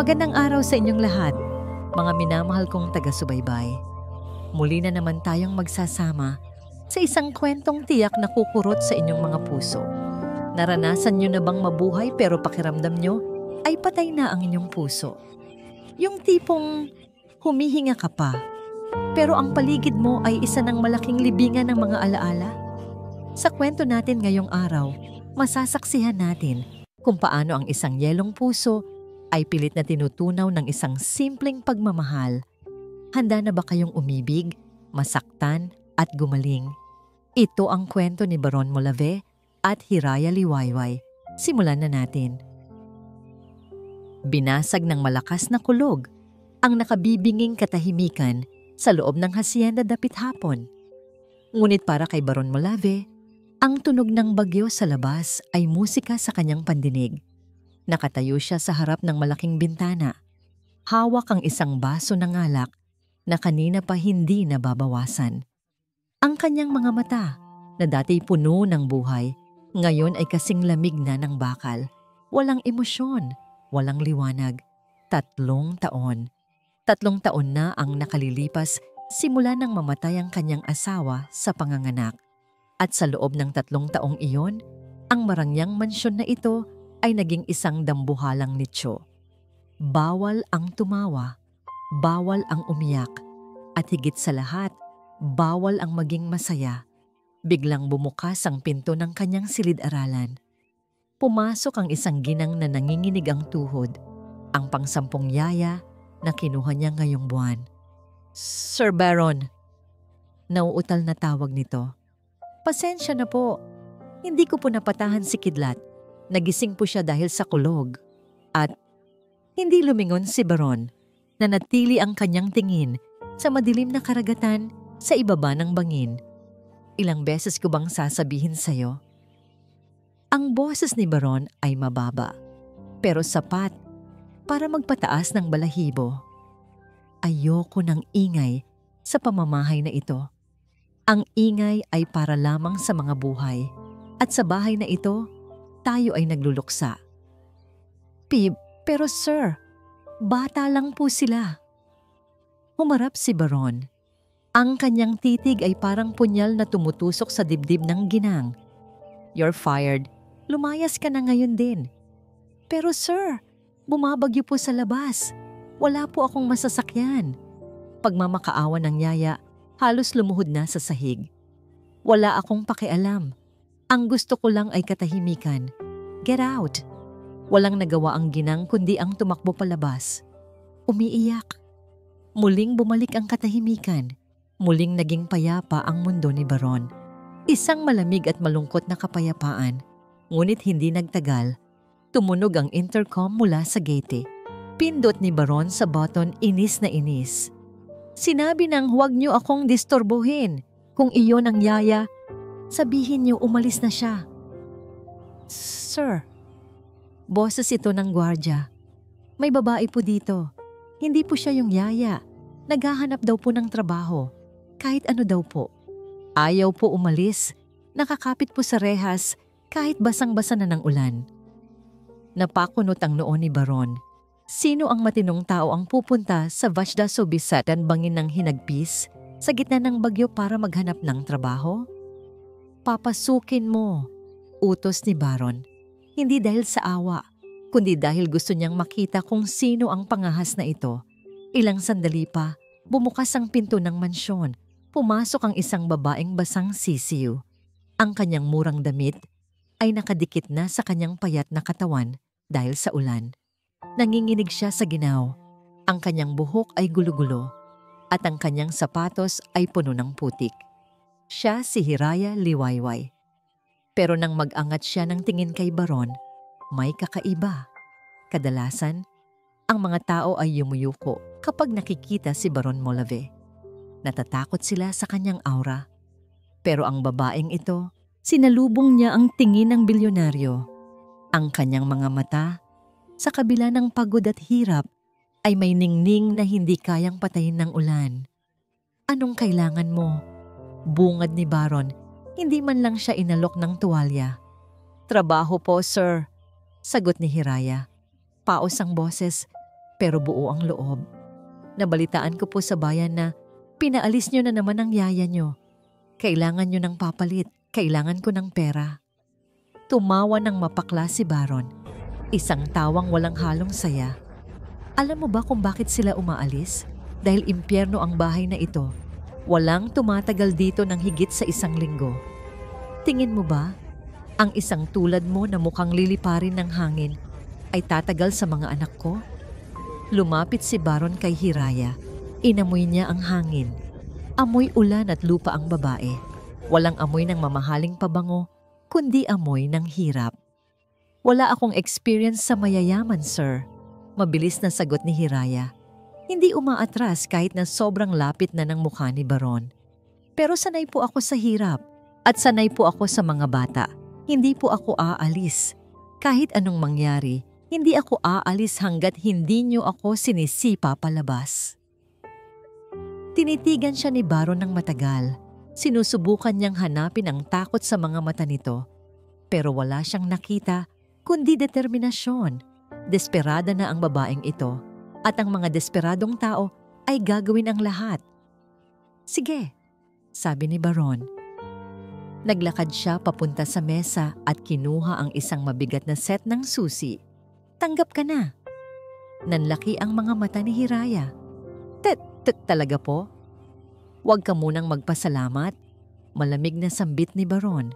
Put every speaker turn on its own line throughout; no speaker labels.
Magandang araw sa inyong lahat, mga minamahal kong taga-subaybay. Muli na naman tayong magsasama sa isang kwentong tiyak na kukurot sa inyong mga puso. Naranasan nyo na bang mabuhay pero pakiramdam nyo ay patay na ang inyong puso? Yung tipong humihinga ka pa, pero ang paligid mo ay isa ng malaking libingan ng mga alaala? Sa kwento natin ngayong araw, masasaksihan natin kung paano ang isang yelong puso ay pilit na tinutunaw ng isang simpleng pagmamahal. Handa na ba kayong umibig, masaktan at gumaling? Ito ang kwento ni Baron Molave at Hiraya Liwayway. Simulan na natin. Binasag ng malakas na kulog ang nakabibinging katahimikan sa loob ng hasyenda dapit hapon. Ngunit para kay Baron Molave, ang tunog ng bagyo sa labas ay musika sa kanyang pandinig. Nakatayo siya sa harap ng malaking bintana. Hawak ang isang baso ng alak na kanina pa hindi nababawasan. Ang kanyang mga mata, na dati puno ng buhay, ngayon ay kasing lamig na ng bakal. Walang emosyon, walang liwanag. 3 taon. 3 taon na ang nakalilipas simula nang mamatay ang kanyang asawa sa panganganak. At sa loob ng 3 taong iyon, ang marangyang mansyon na ito ay naging isang dambuhalang nicho. Bawal ang tumawa, bawal ang umiyak, at higit sa lahat, bawal ang maging masaya. Biglang bumukas ang pinto ng kanyang silid-aralan. Pumasok ang isang ginang na nanginginig ang tuhod, ang pang-10 yaya na kinuha niya ngayong buwan. "Sir Baron," nauutal na tawag nito. "Pasensya na po, hindi ko po napatahan si Kidlat. Nagising po siya dahil sa kulog." At hindi lumingon si Baron, na natili ang kanyang tingin sa madilim na karagatan sa ibaba ng bangin. "Ilang beses ko bang sasabihin sa'yo?" Ang boses ni Baron ay mababa, pero sapat para magpataas ng balahibo. "Ayoko ng ingay sa pamamahay na ito. Ang ingay ay para lamang sa mga buhay, at sa bahay na ito, tayo ay nagluluksa." Pero sir, bata lang po sila." Humarap si Baron. Ang kanyang titig ay parang punyal na tumutusok sa dibdib ng ginang. "You're fired. Lumayas ka na ngayon din." "Pero sir, bumabagyo po sa labas. Wala po akong masasakyan." Pagmamakaawa ng yaya, halos lumuhod na sa sahig. "Wala akong pakialam. Ang gusto ko lang ay katahimikan. Get out." Walang nagawa ang ginang kundi ang tumakbo palabas. Umiiyak. Muling bumalik ang katahimikan. Muling naging payapa ang mundo ni Baron. Isang malamig at malungkot na kapayapaan. Ngunit hindi nagtagal. Tumunog ang intercom mula sa gate. Pindot ni Baron sa button, inis na inis. "Sinabi nang huwag niyo akong disturbuhin. Kung iyon ang yaya, sabihin niyo umalis na siya." "Sir," boses ito ng gwardya, "may babae po dito. Hindi po siya yung yaya. Naghahanap daw po ng trabaho. Kahit ano daw po. Ayaw po umalis. Nakakapit po sa rehas kahit basang-basa na ng ulan." Napakunot ang noo ni Baron. Sino ang matinong tao ang pupunta sa Vajda Sobisatan bangin ng hinagpis sa gitna ng bagyo para maghanap ng trabaho? "Papasukin mo," utos ni Baron. Hindi dahil sa awa, kundi dahil gusto niyang makita kung sino ang pangahas na ito. Ilang sandali pa, bumukas ang pinto ng mansyon. Pumasok ang isang babaeng basang sisiw. Ang kanyang murang damit ay nakadikit na sa kanyang payat na katawan dahil sa ulan. Nanginginig siya sa ginaw. Ang kanyang buhok ay gulo-gulo at ang kanyang sapatos ay puno ng putik. Siya si Hiraya Liwayway. Pero nang mag-angat siya ng tingin kay Baron, may kakaiba. Kadalasan, ang mga tao ay yumuyuko kapag nakikita si Baron Molave. Natatakot sila sa kanyang aura. Pero ang babaeng ito, sinalubong niya ang tingin ng bilyonaryo. Ang kanyang mga mata, sa kabila ng pagod at hirap, ay may ningning na hindi kayang patayin ng ulan. "Anong kailangan mo?" Bungad ni Baron. Hindi man lang siya inalok ng tuwalya. "Trabaho po, sir," sagot ni Hiraya. Paos ang boses. pero buo ang loob. Nabalitaan ko po sa bayan na pinaalis niyo na naman ang yaya niyo. Kailangan niyo ng papalit, kailangan ko ng pera. Tumawa ng mapakla si Baron. Isang tawang walang halong saya. Alam mo ba kung bakit sila umaalis? Dahil impyerno ang bahay na ito. Walang tumatagal dito ng higit sa 1 linggo. Tingin mo ba, ang isang tulad mo na mukhang liliparin ng hangin ay tatagal sa mga anak ko? Lumapit si Baron kay Hiraya. Inamoy niya ang hangin. Amoy ulan at lupa ang babae. Walang amoy ng mamahaling pabango, kundi amoy ng hirap. Wala akong experience sa mayayaman, sir. Mabilis na sagot ni Hiraya. Hindi umaatras kahit na sobrang lapit na ng mukha ni Baron. Pero sanay po ako sa hirap at sanay po ako sa mga bata. Hindi po ako aalis. Kahit anong mangyari, hindi ako aalis hanggat hindi niyo ako sinisipa palabas. Tinitigan siya ni Baron ng matagal. Sinusubukan niyang hanapin ang takot sa mga mata nito. Pero wala siyang nakita, kundi determinasyon. Desperada na ang babaeng ito at ang mga desperadong tao ay gagawin ang lahat. Sige, sabi ni Baron. Naglakad siya papunta sa mesa at kinuha ang isang mabigat na set ng susi. Tanggap ka na. Nanlaki ang mga mata ni Hiraya. Talaga po? Huwag ka munang magpasalamat. Malamig na sambit ni Baron.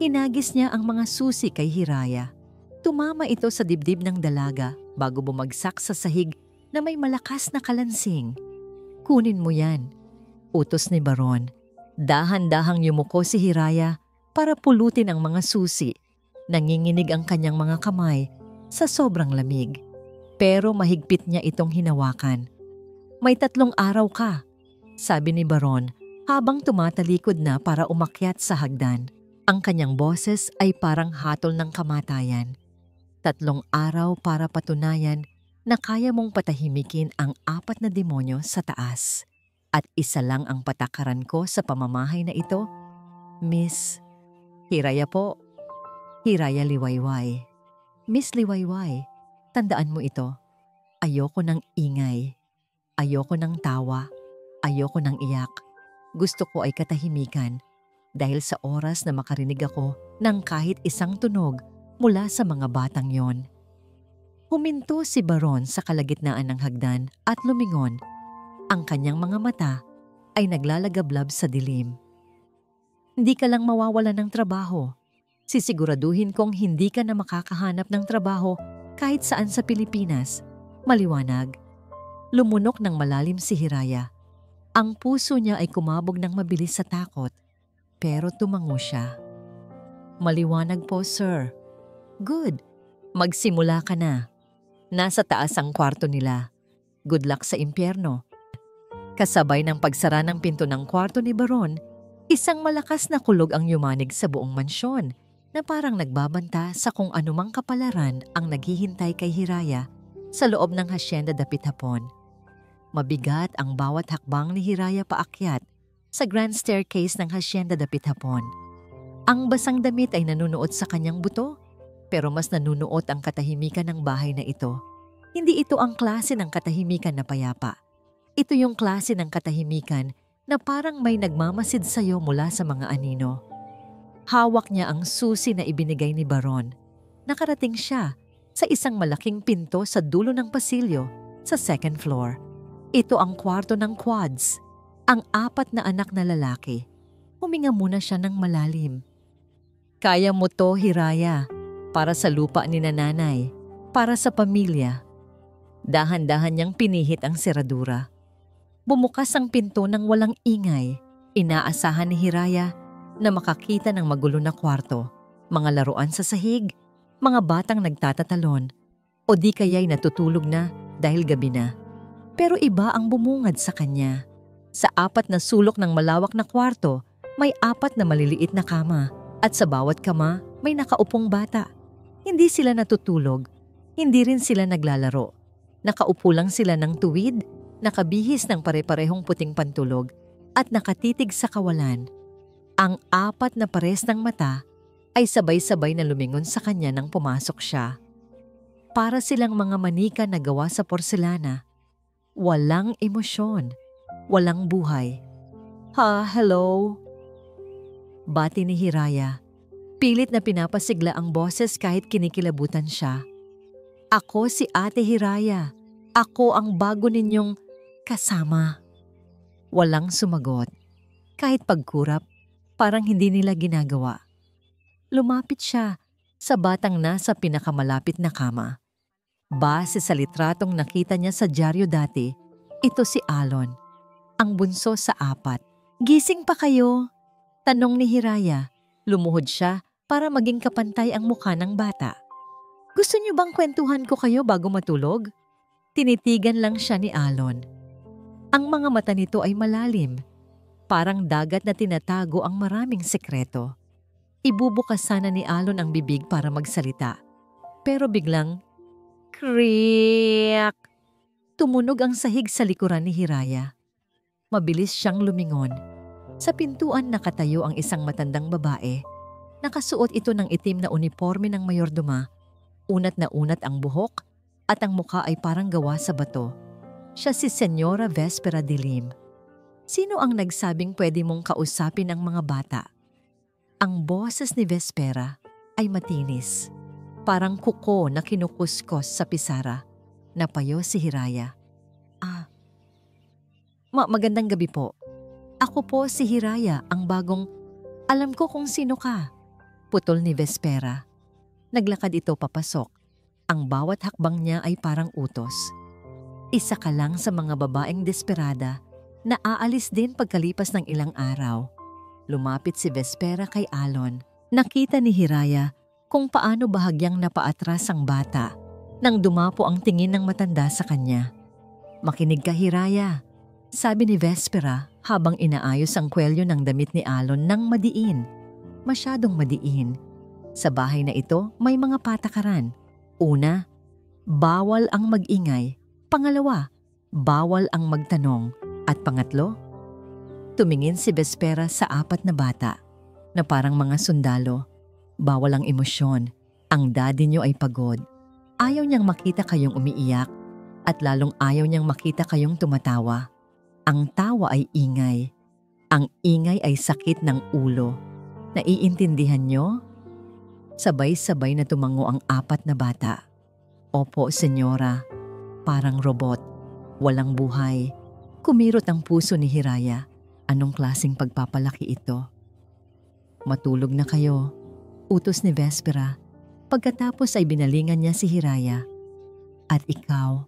Hinagis niya ang mga susi kay Hiraya. Tumama ito sa dibdib ng dalaga bago bumagsak sa sahig na may malakas na kalansing. Kunin mo yan, utos ni Baron. Dahan-dahang yumuko si Hiraya para pulutin ang mga susi. Nanginginig ang kanyang mga kamay sa sobrang lamig. Pero mahigpit niya itong hinawakan. May 3 araw ka, sabi ni Baron habang tumatalikod na para umakyat sa hagdan. Ang kanyang boses ay parang hatol ng kamatayan. 3 araw para patunayan na kaya mong patahimikin ang 4 na demonyo sa taas. At isa lang ang patakaran ko sa pamamahay na ito, Miss Hiraya po. Hiraya Liwayway. Miss Liwayway, tandaan mo ito. Ayoko ng ingay. Ayoko ng tawa. Ayoko ng iyak. Gusto ko ay katahimikan dahil sa oras na makarinig ako ng kahit isang tunog mula sa mga batang yon. Huminto si Baron sa kalagitnaan ng hagdan at lumingon. Ang kanyang mga mata ay naglalagablab sa dilim. Hindi ka lang mawawalan ng trabaho. Sisiguraduhin kong hindi ka na makakahanap ng trabaho kahit saan sa Pilipinas. Maliwanag. Lumunok ng malalim si Hiraya. Ang puso niya ay kumabog ng mabilis sa takot. Pero tumango siya. Maliwanag po, sir. Good. Magsimula ka na. Nasa taas ang kwarto nila. Good luck sa impyerno. Kasabay ng pagsara ng pinto ng kwarto ni Baron, isang malakas na kulog ang yumanig sa buong mansyon na parang nagbabanta sa kung anumang kapalaran ang naghihintay kay Hiraya sa loob ng Hacienda Dapit Hapon. Mabigat ang bawat hakbang ni Hiraya paakyat sa grand staircase ng Hacienda Dapit Hapon. Ang basang damit ay nanunuot sa kanyang buto, pero mas nanunuot ang katahimikan ng bahay na ito. Hindi ito ang klase ng katahimikan na payapa. Ito yung klase ng katahimikan na parang may nagmamasid sa'yo mula sa mga anino. Hawak niya ang susi na ibinigay ni Baron. Nakarating siya sa isang malaking pinto sa dulo ng pasilyo sa 2nd floor. Ito ang kwarto ng quads, ang 4 na anak na lalaki. Huminga muna siya ng malalim. Kaya mo to, Hiraya, para sa lupa ni nanay, para sa pamilya. Dahan-dahan niyang pinihit ang seradura. Bumukas ang pinto ng walang ingay. Inaasahan ni Hiraya na makakita ng magulo na kwarto, mga laruan sa sahig, mga batang nagtatatalon, o di kaya'y natutulog na dahil gabi na. Pero iba ang bumungad sa kanya. Sa 4 na sulok ng malawak na kwarto, may 4 na maliliit na kama at sa bawat kama may nakaupong bata. Hindi sila natutulog, hindi rin sila naglalaro. Nakaupo lang sila ng tuwid, nakabihis ng pare-parehong puting pantulog at nakatitig sa kawalan. Ang 4 na pares ng mata ay sabay-sabay na lumingon sa kanya nang pumasok siya. Para silang mga manika na gawa sa porselana. Walang emosyon, walang buhay. Hello? Bati ni Hiraya. Pilit na pinapasigla ang boses kahit kinikilabutan siya. Ako si Ate Hiraya. Ako ang bago ninyong kasama. Walang sumagot. Kahit pagkurap, parang hindi nila ginagawa. Lumapit siya sa batang nasa pinakamalapit na kama. Base sa litratong nakita niya sa dyaryo dati, ito si Alon, ang bunso sa 4. Gising pa kayo? Tanong ni Hiraya. Lumuhod siya para maging kapantay ang mukha ng bata. Gusto niyo bang kwentuhan ko kayo bago matulog? Tinitigan lang siya ni Alon. Ang mga mata nito ay malalim. Parang dagat na tinatago ang maraming sekreto. Ibubukas sana ni Alon ang bibig para magsalita. Pero biglang, kriyak! Tumunog ang sahig sa likuran ni Hiraya. Mabilis siyang lumingon. Sa pintuan nakatayo ang isang matandang babae. Nakasuot ito ng itim na uniforme ng mayordoma. Unat na unat ang buhok at ang mukha ay parang gawa sa bato. Siya si Senyora Vespera Dilim. Sino ang nagsabing pwede mong kausapin ang mga bata? Ang boses ni Vespera ay matinis. Parang kuko na kinukuskos sa pisara. Napayo si Hiraya. Magandang gabi po. Ako po si Hiraya, ang bagong... Alam ko kung sino ka. Putol ni Vespera. Naglakad ito papasok. Ang bawat hakbang niya ay parang utos. Isa ka lang sa mga babaeng desperada na aalis din pagkalipas ng ilang araw. Lumapit si Vespera kay Alon. Nakita ni Hiraya kung paano bahagyang napaatras ang bata nang dumapo ang tingin ng matanda sa kanya. Makinig ka, Hiraya, sabi ni Vespera habang inaayos ang kwelyo ng damit ni Alon ng madiin. Masyadong madiin. Sa bahay na ito may mga patakaran. Una, bawal ang mag-ingay. Pangalawa, bawal ang magtanong. At pangatlo, tumingin si Vespera sa 4 na bata na parang mga sundalo. Bawal ang emosyon. Ang daddy niyo ay pagod. Ayaw niyang makita kayong umiiyak at lalong ayaw niyang makita kayong tumatawa. Ang tawa ay ingay. Ang ingay ay sakit ng ulo. Naiintindihan niyo? Sabay-sabay na tumango ang 4 na bata. Opo, senyora. Parang robot. Walang buhay. Kumirot ang puso ni Hiraya. Anong klaseng pagpapalaki ito? Matulog na kayo. Utos ni Vespera. Pagkatapos ay binalingan niya si Hiraya. At ikaw,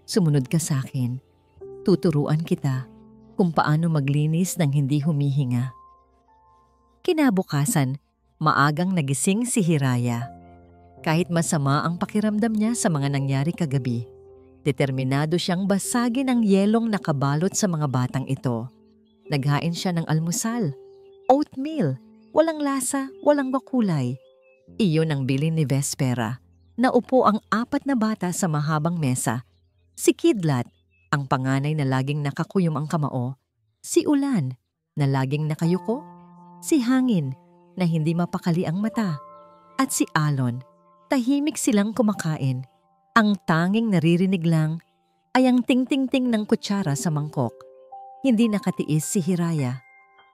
sumunod ka sa akin. Tuturuan kita kung paano maglinis ng hindi humihinga. Kinabukasan, maagang nagising si Hiraya. Kahit masama ang pakiramdam niya sa mga nangyari kagabi, determinado siyang basagin ang yelong nakabalot sa mga batang ito. Naghain siya ng almusal, oatmeal, walang lasa, walang bakulay. Iyon ang bilin ni Vespera. Naupo ang 4 na bata sa mahabang mesa. Si Kidlat, ang panganay na laging nakakuyom ang kamao. Si Ulan, na laging nakayuko. Si Hangin, na hindi mapakali ang mata. At si Alon, tahimik silang kumakain. Ang tanging naririnig lang ay ang ting-ting-ting ng kutsara sa mangkok. Hindi nakatiis si Hiraya.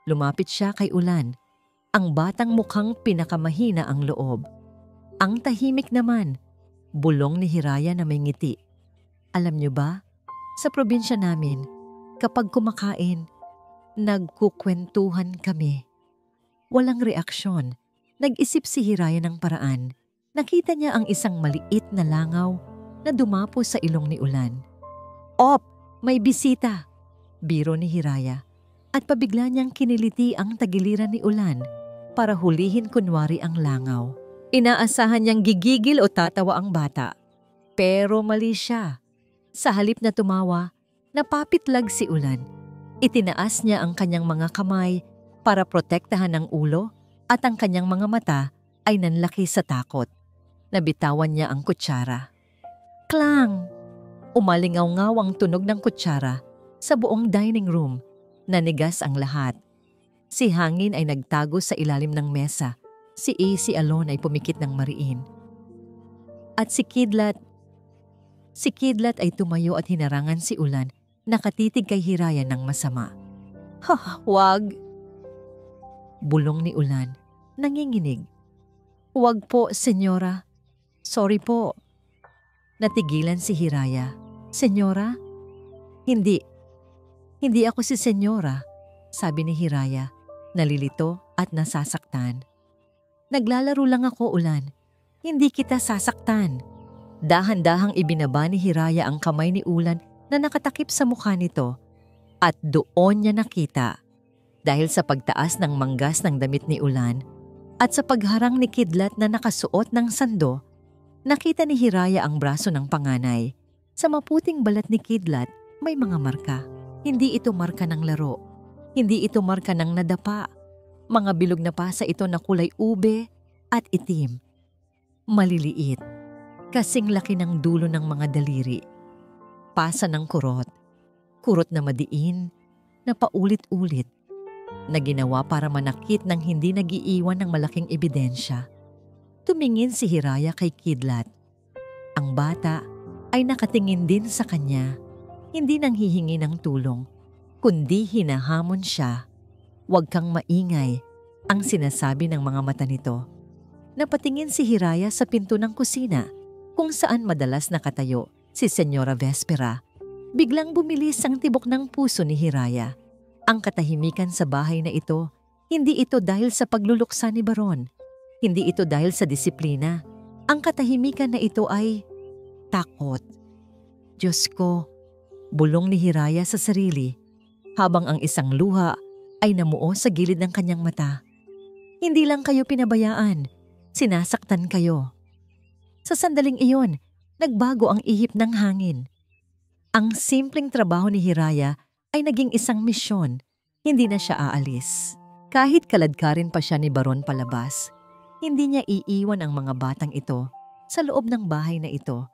Lumapit siya kay Ulan. Ang batang mukhang pinakamahina ang loob. Ang tahimik naman, bulong ni Hiraya na may ngiti. Alam niyo ba, sa probinsya namin, kapag kumakain, nagkukwentuhan kami. Walang reaksyon. Nag-isip si Hiraya ng paraan. Nakita niya ang isang maliit na langaw na dumapo sa ilong ni Ulan. Op! May bisita! Biro ni Hiraya. At pabigla niyang kiniliti ang tagiliran ni Ulan para hulihin kunwari ang langaw. Inaasahan niyang gigigil o tatawa ang bata. Pero mali siya. Sa halip na tumawa, napapitlag si Ulan. Itinaas niya ang kanyang mga kamay para protektahan ang ulo at ang kanyang mga mata ay nanlaki sa takot. Nabitawan niya ang kutsara. Klang! Umalingaw-ngaw ang tunog ng kutsara sa buong dining room. Nanigas ang lahat. Si Hangin ay nagtago sa ilalim ng mesa. Si AC alone ay pumikit ng mariin. At si Kidlat Si Kidlat ay tumayo at hinarangan si Ulan, nakatitig kay Hiraya ng masama. Wag! Bulong ni Ulan, nanginginig. Wag po, senyora. Sorry po. Natigilan si Hiraya. Senyora? Hindi. Hindi ako si senyora, sabi ni Hiraya, nalilito at nasasaktan. Naglalaro lang ako, Ulan. Hindi kita sasaktan. Dahan-dahang ibinaba ni Hiraya ang kamay ni Ulan na nakatakip sa mukha nito at doon niya nakita, dahil sa pagtaas ng manggas ng damit ni Ulan at sa pagharang ni Kidlat na nakasuot ng sando, nakita ni Hiraya ang braso ng panganay. Sa maputing balat ni Kidlat may mga marka. Hindi ito marka ng laro. Hindi ito marka ng nadapa. Mga bilog na pasa ito na kulay ube at itim. Maliliit. Kasing laki ng dulo ng mga daliri. Pasa ng kurot. Kurot na madiin, na paulit-ulit, na ginawa para manakit ng hindi nagiiwan ng malaking ebidensya. Tumingin si Hiraya kay Kidlat. Ang bata ay nakatingin din sa kanya. Hindi nang hihingi ng tulong, kundi hinahamon siya. Huwag kang maingay, ang sinasabi ng mga mata nito. Napatingin si Hiraya sa pinto ng kusina, kung saan madalas nakatayo si Senyora Vespera. Biglang bumilis ang tibok ng puso ni Hiraya. Ang katahimikan sa bahay na ito, hindi ito dahil sa pagluluksa ni Baron. Hindi ito dahil sa disiplina. Ang katahimikan na ito ay takot. Diyos ko, bulong ni Hiraya sa sarili, habang ang isang luha ay namuo sa gilid ng kanyang mata. Hindi lang kayo pinabayaan, sinasaktan kayo. Sa sandaling iyon, nagbago ang ihip ng hangin. Ang simpleng trabaho ni Hiraya ay naging isang misyon. Hindi na siya aalis. Kahit kaladkarin pa siya ni Baron palabas, hindi niya iiwan ang mga batang ito sa loob ng bahay na ito.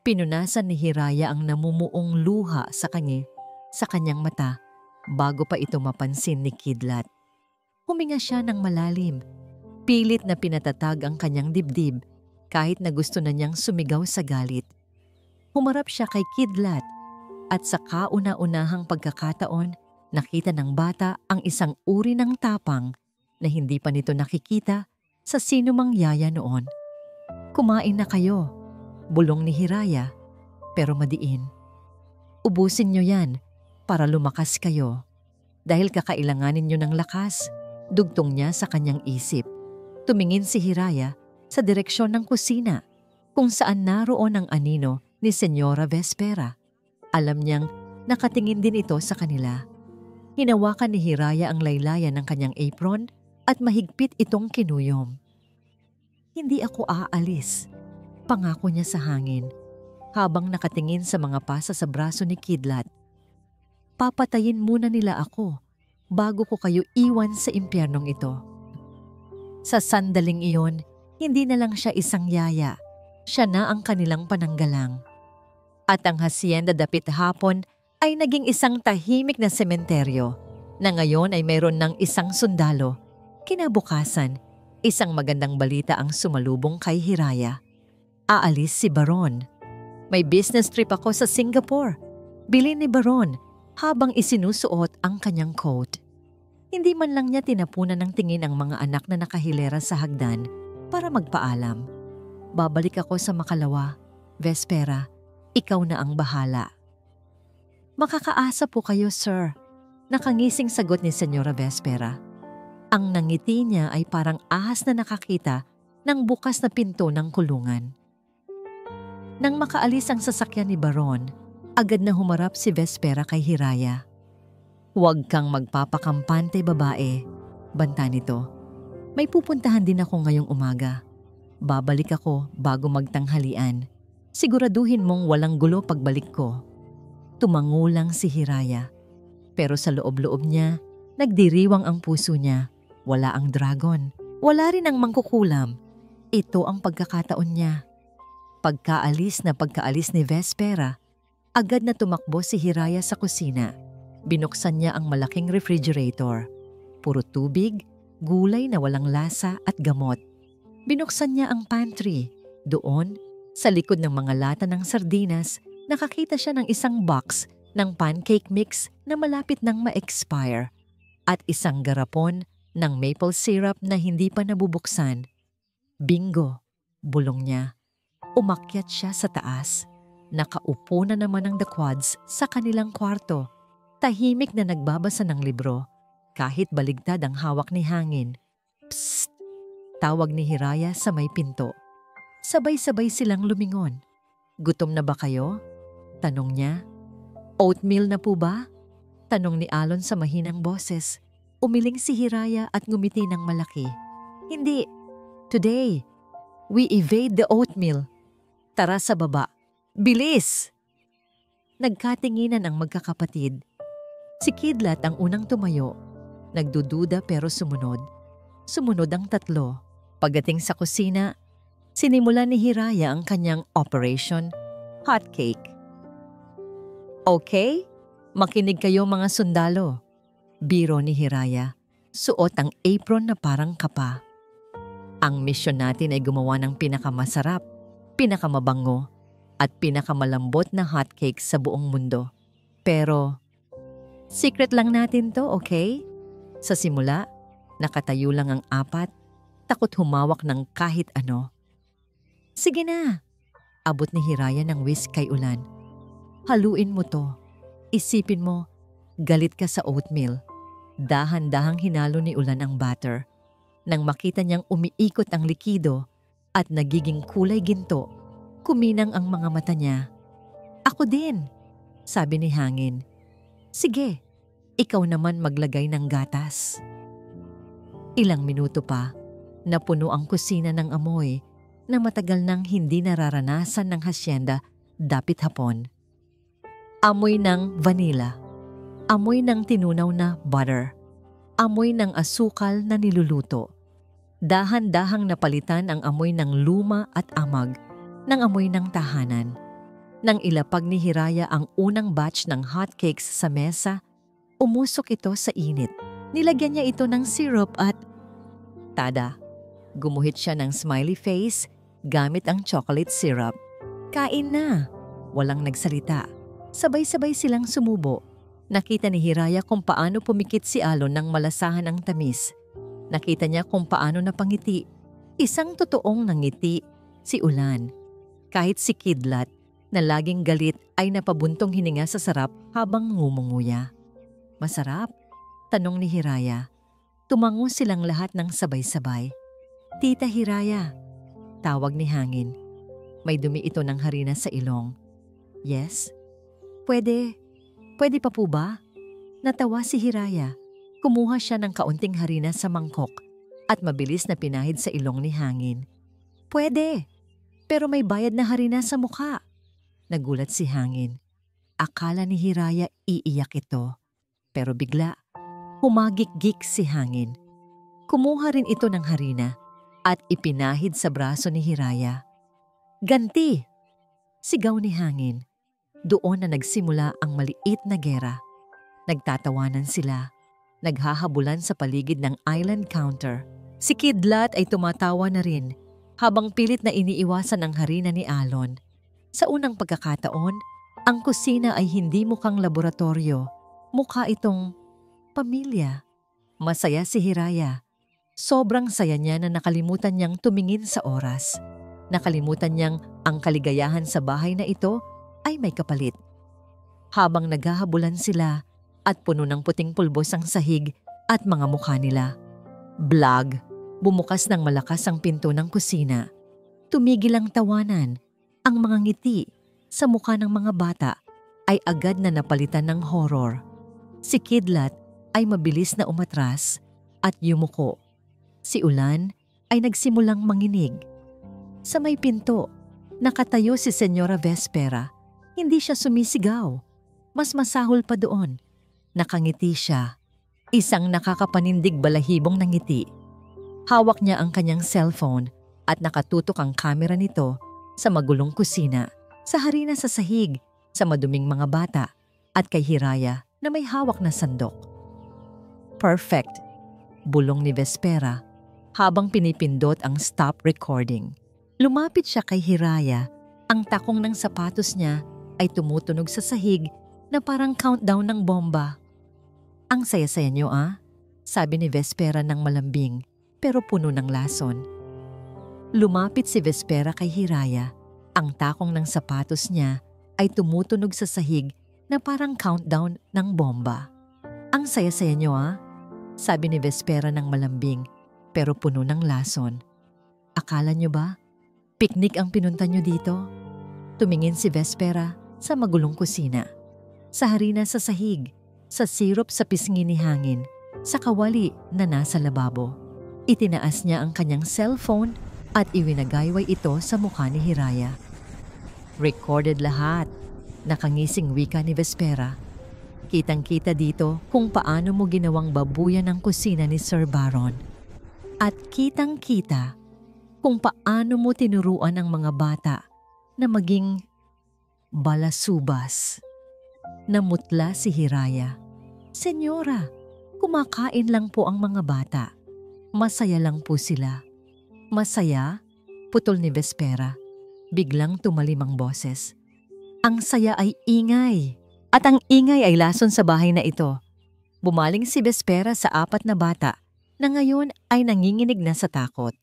Pinunasan ni Hiraya ang namumuong luha sa kanyang mata bago pa ito mapansin ni Kidlat. Huminga siya ng malalim. Pilit na pinatatag ang kanyang dibdib kahit na gusto na niyang sumigaw sa galit. Humarap siya kay Kidlat at sa kauna-unahang pagkakataon, nakita ng bata ang isang uri ng tapang na hindi pa nito nakikita sa sinumang yaya noon. Kumain na kayo, bulong ni Hiraya, pero madiin. Ubusin niyo yan para lumakas kayo. Dahil kakailanganin niyo ng lakas, dugtong niya sa kanyang isip. Tumingin si Hiraya sa direksyon ng kusina kung saan naroon ang anino ni Senyora Vespera. Alam niyang nakatingin din ito sa kanila. Hinawakan ni Hiraya ang laylayan ng kanyang apron at mahigpit itong kinuyom. Hindi ako aalis, pangako niya sa hangin, habang nakatingin sa mga pasa sa braso ni Kidlat. Papatayin muna nila ako bago ko kayo iwan sa impyernong ito. Sa sandaling iyon, hindi na lang siya isang yaya, siya na ang kanilang pananggalang. At ang hacienda dapit hapon ay naging isang tahimik na sementeryo na ngayon ay mayroon ng isang sundalo. Kinabukasan, isang magandang balita ang sumalubong kay Hiraya. Aalis si Baron. May business trip ako sa Singapore. Bilin ni Baron habang isinusuot ang kanyang coat. Hindi man lang niya tinapunan ng tingin ang mga anak na nakahilera sa hagdan para magpaalam. Babalik ako sa Makalawa. Vespera, ikaw na ang bahala. Makakaasa po kayo, sir. Nakangising sagot ni Senyora Vespera. Ang nangiti niya ay parang ahas na nakakita ng bukas na pinto ng kulungan. Nang makaalis ang sasakyan ni Baron, agad na humarap si Vespera kay Hiraya. Huwag kang magpapakampante, babae, banta nito. May pupuntahan din ako ngayong umaga. Babalik ako bago magtanghalian. Siguraduhin mong walang gulo pagbalik ko. Tumangulang si Hiraya. Pero sa loob-loob niya, nagdiriwang ang puso niya. Wala ang dragon. Wala rin ang mangkukulam. Ito ang pagkakataon niya. Pagkaalis ni Vespera, agad na tumakbo si Hiraya sa kusina. Binuksan niya ang malaking refrigerator. Puro tubig, gulay na walang lasa at gamot. Binuksan niya ang pantry. Doon, Sa likod ng mga lata ng sardinas, nakakita siya ng isang box ng pancake mix na malapit nang ma-expire at isang garapon ng maple syrup na hindi pa nabubuksan. Bingo, bulong niya. Umakyat siya sa taas. Nakaupo na naman ang daquads sa kanilang kwarto. Tahimik na nagbabasa ng libro, kahit baligtad ang hawak ni Hangin. Psst! Tawag ni Hiraya sa may pinto. Sabay-sabay silang lumingon. Gutom na ba kayo? Tanong niya. Oatmeal na po ba? Tanong ni Alon sa mahinang boses. Umiling si Hiraya at ngumiti ng malaki. Hindi. Today, we evade the oatmeal. Tara sa baba. Bilis! Nagkatinginan ang magkakapatid. Si Kidlat ang unang tumayo. Nagdududa pero sumunod. Sumunod ang tatlo. Pagdating sa kusina, sinimulan ni Hiraya ang kanyang Operation Hotcake. Okay? Makinig kayo mga sundalo. Biro ni Hiraya. Suot ang apron na parang kapa. Ang misyon natin ay gumawa ng pinakamasarap, pinakamabango, at pinakamalambot na hotcake sa buong mundo. Pero, secret lang natin to, okay? Sa simula, nakatayo lang ang apat, takot humawak ng kahit ano. Sige na, abot ni Hiraya ng whisk kay Ulan. Haluin mo to. Isipin mo, galit ka sa oatmeal. Dahan-dahang hinalo ni Ulan ang batter. Nang makita niyang umiikot ang likido at nagiging kulay ginto, kuminang ang mga mata niya. Ako din, sabi ni Hangin. Sige, ikaw naman maglagay ng gatas. Ilang minuto pa, napuno ang kusina ng amoy na matagal nang hindi nararanasan ng hasyenda dapit hapon. Amoy ng vanilla, amoy ng tinunaw na butter, amoy ng asukal na niluluto. Dahan-dahang napalitan ang amoy ng luma at amag ng amoy ng tahanan. Nang ilapag ni Hiraya ang unang batch ng hotcakes sa mesa, umusok ito sa init. Nilagyan niya ito ng syrup at tada! Gumuhit siya ng smiley face gamit ang chocolate syrup. Kain na! Walang nagsalita. Sabay-sabay silang sumubo. Nakita ni Hiraya kung paano pumikit si Alon ng malasahan ang tamis. Nakita niya kung paano napangiti. Isang totoong nangiti, si Ulan. Kahit si Kidlat, na laging galit ay napabuntong hininga sa sarap habang ngumunguya. Masarap? Tanong ni Hiraya. Tumango silang lahat ng sabay-sabay. Tita Hiraya, tawag ni Hangin. May dumi ito ng harina sa ilong. Yes? Pwede pa po ba? Natawa si Hiraya. Kumuha siya ng kaunting harina sa mangkok at mabilis na pinahid sa ilong ni Hangin. Pwede, pero may bayad na harina sa mukha. Nagulat si Hangin. Akala ni Hiraya iiyak ito, pero bigla humagik-gik si Hangin. Kumuha rin ito ng harina at ipinahid sa braso ni Hiraya. Ganti! Sigaw ni Hangin. Doon na nagsimula ang maliit na gera. Nagtatawanan sila. Naghahabulan sa paligid ng island counter. Si Kidlat ay tumatawa na rin habang pilit na iniiwasan ang harina ni Alon. Sa unang pagkakataon, ang kusina ay hindi mukhang laboratorio. Mukha itong pamilya. Masaya si Hiraya. Sobrang saya niya na nakalimutan niyang tumingin sa oras. Nakalimutan niyang ang kaligayahan sa bahay na ito ay may kapalit. Habang naghahabulan sila, at puno ng puting pulbos ang sahig at mga mukha nila. Blag, bumukas ng malakas ang pinto ng kusina. Tumigil ang tawanan. Ang mga ngiti sa mukha ng mga bata ay agad na napalitan ng horror. Si Kidlat ay mabilis na umatras at yumuko. Si Ulan ay nagsimulang manginig. Sa may pinto, nakatayo si Senyora Vespera. Hindi siya sumisigaw. Mas masahol pa doon. Nakangiti siya. Isang nakakapanindig balahibong na ngiti. Hawak niya ang kanyang cellphone at nakatutok ang kamera nito sa magulong kusina, sa harina sa sahig, sa maduming mga bata, at kay Hiraya na may hawak na sandok. Perfect, bulong ni Vespera habang pinipindot ang stop recording. Lumapit siya kay Hiraya Ang takong ng sapatos niya ay tumutunog sa sahig na parang countdown ng bomba. "Ang saya-saya niyo sabi ni Vespera ng malambing pero puno ng lason. Lumapit si Vespera kay Hiraya. Ang takong ng sapatos niya ay tumutunog sa sahig na parang countdown ng bomba. "Ang saya-saya niyo sabi ni Vespera ng malambing pero puno ng lason. "Akala niyo ba? Picnic ang pinunta niyo dito?" Tumingin si Vespera sa magulong kusina. Sa harina sa sahig, sa sirup sa pisngi ni hangin, sa kawali na nasa lababo. Itinaas niya ang kanyang cellphone at iwinagayway ito sa mukha ni Hiraya. Recorded lahat. Nakangising wika ni Vespera. Kitang-kita dito kung paano mo ginawang babuyan ang kusina ni Sir Baron. At kitang-kita kung paano mo tinuruan ang mga bata na maging balasubas. Namutla si Hiraya. "Senyora, kumakain lang po ang mga bata. Masaya lang po sila." "Masaya?" putol ni Vespera. Biglang tumalim ang boses. "Ang saya ay ingay. At ang ingay ay lason sa bahay na ito." Bumaling si Vespera sa 4 na bata na ngayon ay nanginginig na sa takot.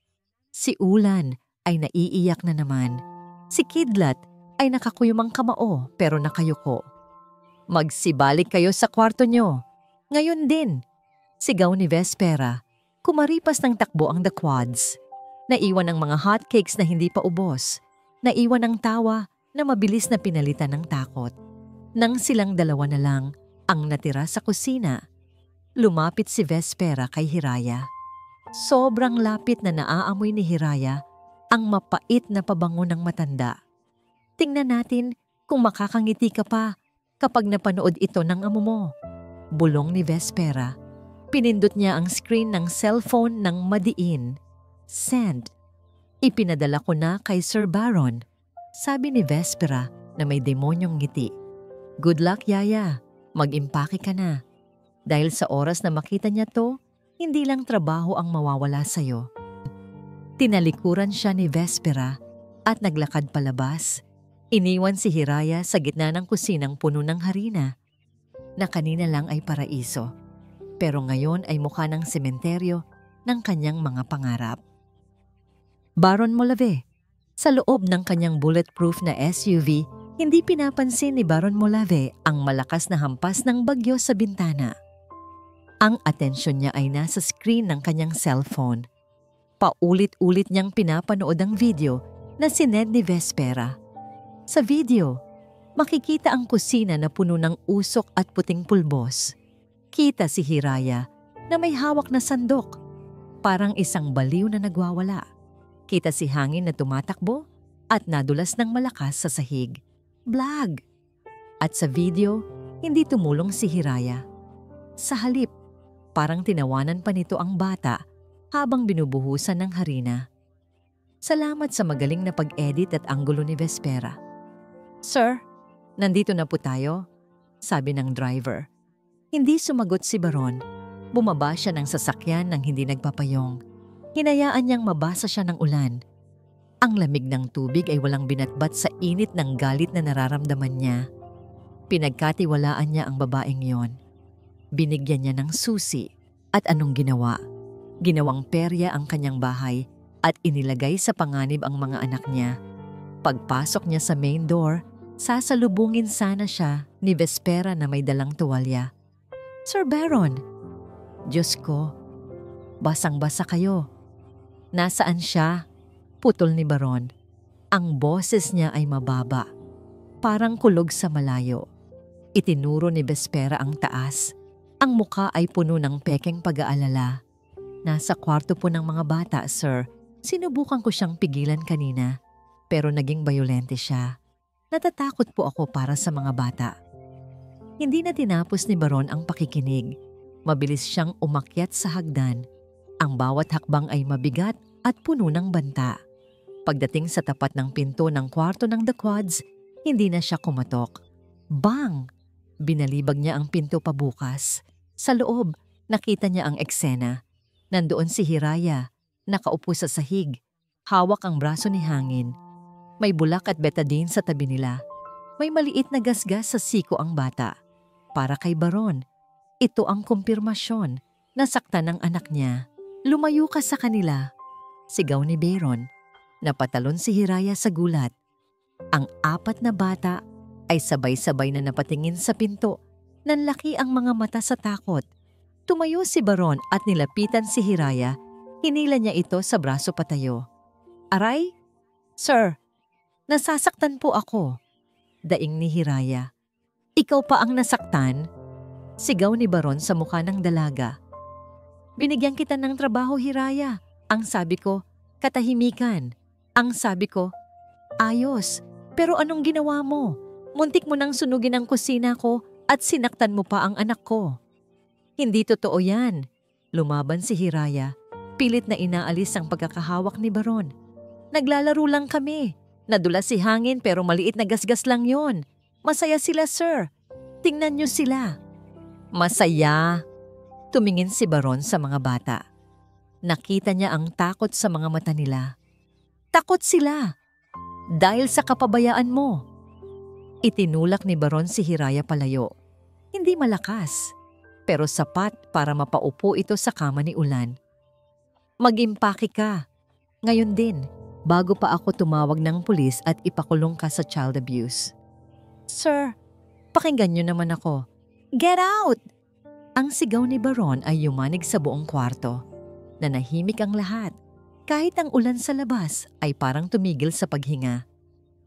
Si Ulan ay naiiyak na naman. Si Kidlat ay nakakuyumang kamao pero nakayuko. "Magsibalik kayo sa kwarto nyo. Ngayon din." Sigaw ni Vespera. Kumaripas ng takbo ang The Quads. Naiwan ang mga hotcakes na hindi pa ubos. Naiwan ang tawa na mabilis na pinalitan ng takot. Nang silang dalawa na lang ang natira sa kusina, lumapit si Vespera kay Hiraya. Sobrang lapit na naaamoy ni Hiraya ang mapait na pabango ng matanda. "Tingnan natin kung makakangiti ka pa kapag napanood ito ng amo mo." Bulong ni Vespera. Pinindot niya ang screen ng cellphone ng madiin. "Send." "Ipinadala ko na kay Sir Baron," sabi ni Vespera na may demonyong ngiti. "Good luck, Yaya. Mag-impake ka na. Dahil sa oras na makita niya to, hindi lang trabaho ang mawawala sa'yo." Tinalikuran siya ni Vespera at naglakad palabas. Iniwan si Hiraya sa gitna ng kusinang puno ng harina na kanina lang ay paraiso, pero ngayon ay mukha ng sementeryo ng kanyang mga pangarap. Baron Molave. Sa loob ng kanyang bulletproof na SUV, hindi pinapansin ni Baron Molave ang malakas na hampas ng bagyo sa bintana. Ang atensyon niya ay nasa screen ng kanyang cellphone. Paulit-ulit niyang pinapanood ang video na sinend ni Vespera. Sa video, makikita ang kusina na puno ng usok at puting pulbos. Kita si Hiraya na may hawak na sandok, parang isang baliw na nagwawala. Kita si hangin na tumatakbo at nadulas ng malakas sa sahig. Blag! At sa video, hindi tumulong si Hiraya. Sa halip, parang tinawanan pa nito ang bata habang binubuhusan ng harina. Salamat sa magaling na pag-edit at anggulo ni Vespera. "Sir, nandito na po tayo," sabi ng driver. Hindi sumagot si Baron. Bumaba siya ng sasakyan nang hindi nagpapayong. Hinayaan niyang mabasa siya ng ulan. Ang lamig ng tubig ay walang binatbat sa init ng galit na nararamdaman niya. Pinagkatiwalaan niya ang babaeng yon. Binigyan niya ng susi at anong ginawa? Ginawang perya ang kanyang bahay at inilagay sa panganib ang mga anak niya. Pagpasok niya sa main door, sasalubungin sana siya ni Vespera na may dalang tuwalya. "Sir Baron!" "Diyos ko, basang-basa kayo." "Nasaan siya?" putol ni Baron. Ang boses niya ay mababa, parang kulog sa malayo. Itinuro ni Vespera ang taas. Ang muka ay puno ng pekeng pag-aalala. "Nasa kwarto po ng mga bata, sir. Sinubukan ko siyang pigilan kanina, pero naging bayolente siya. Natatakot po ako para sa mga bata." Hindi na tinapos ni Baron ang pakikinig. Mabilis siyang umakyat sa hagdan. Ang bawat hakbang ay mabigat at puno ng banta. Pagdating sa tapat ng pinto ng kwarto ng The Quads, hindi na siya kumatok. Bang! Binalibag niya ang pinto pabukas. Sa loob, nakita niya ang eksena. Nandoon si Hiraya, nakaupo sa sahig. Hawak ang braso ni Hangin. May bulak at betadine sa tabi nila. May maliit na gasgas sa siko ang bata. Para kay Baron, ito ang kumpirmasyon na saktan ng anak niya. Lumayo ka sa kanila, sigaw ni Baron. Napatalon si Hiraya sa gulat. Ang 4 na bata ay sabay-sabay na napatingin sa pinto. Nanlaki ang mga mata sa takot. Tumayo si Baron at nilapitan si Hiraya. Hinila niya ito sa braso patayo. Aray? Sir, nasasaktan po ako. Daing ni Hiraya. Ikaw pa ang nasaktan? Sigaw ni Baron sa mukha ng dalaga. Binigyan kita ng trabaho, Hiraya. Ang sabi ko, katahimikan. Ang sabi ko, ayos. Pero anong ginawa mo? Muntik mo nang sunugin ang kusina ko at sinaktan mo pa ang anak ko. Hindi totoo yan. Lumaban si Hiraya. Pilit na inaalis ang pagkakahawak ni Baron. Naglalaro lang kami. Nadulas si hangin pero maliit na gasgas lang yon. Masaya sila, sir. Tingnan niyo sila. Masaya. Tumingin si Baron sa mga bata. Nakita niya ang takot sa mga mata nila. Takot sila. Dahil sa kapabayaan mo. Itinulak ni Baron si Hiraya palayo. Hindi malakas, pero sapat para mapaupo ito sa kama ni Ulan. Mag-impake ka. Ngayon din, bago pa ako tumawag ng pulis at ipakulong ka sa child abuse. Sir, pakinggan niyo naman ako. Get out! Ang sigaw ni Baron ay yumanig sa buong kwarto. Nanahimik ang lahat. Kahit ang ulan sa labas ay parang tumigil sa paghinga.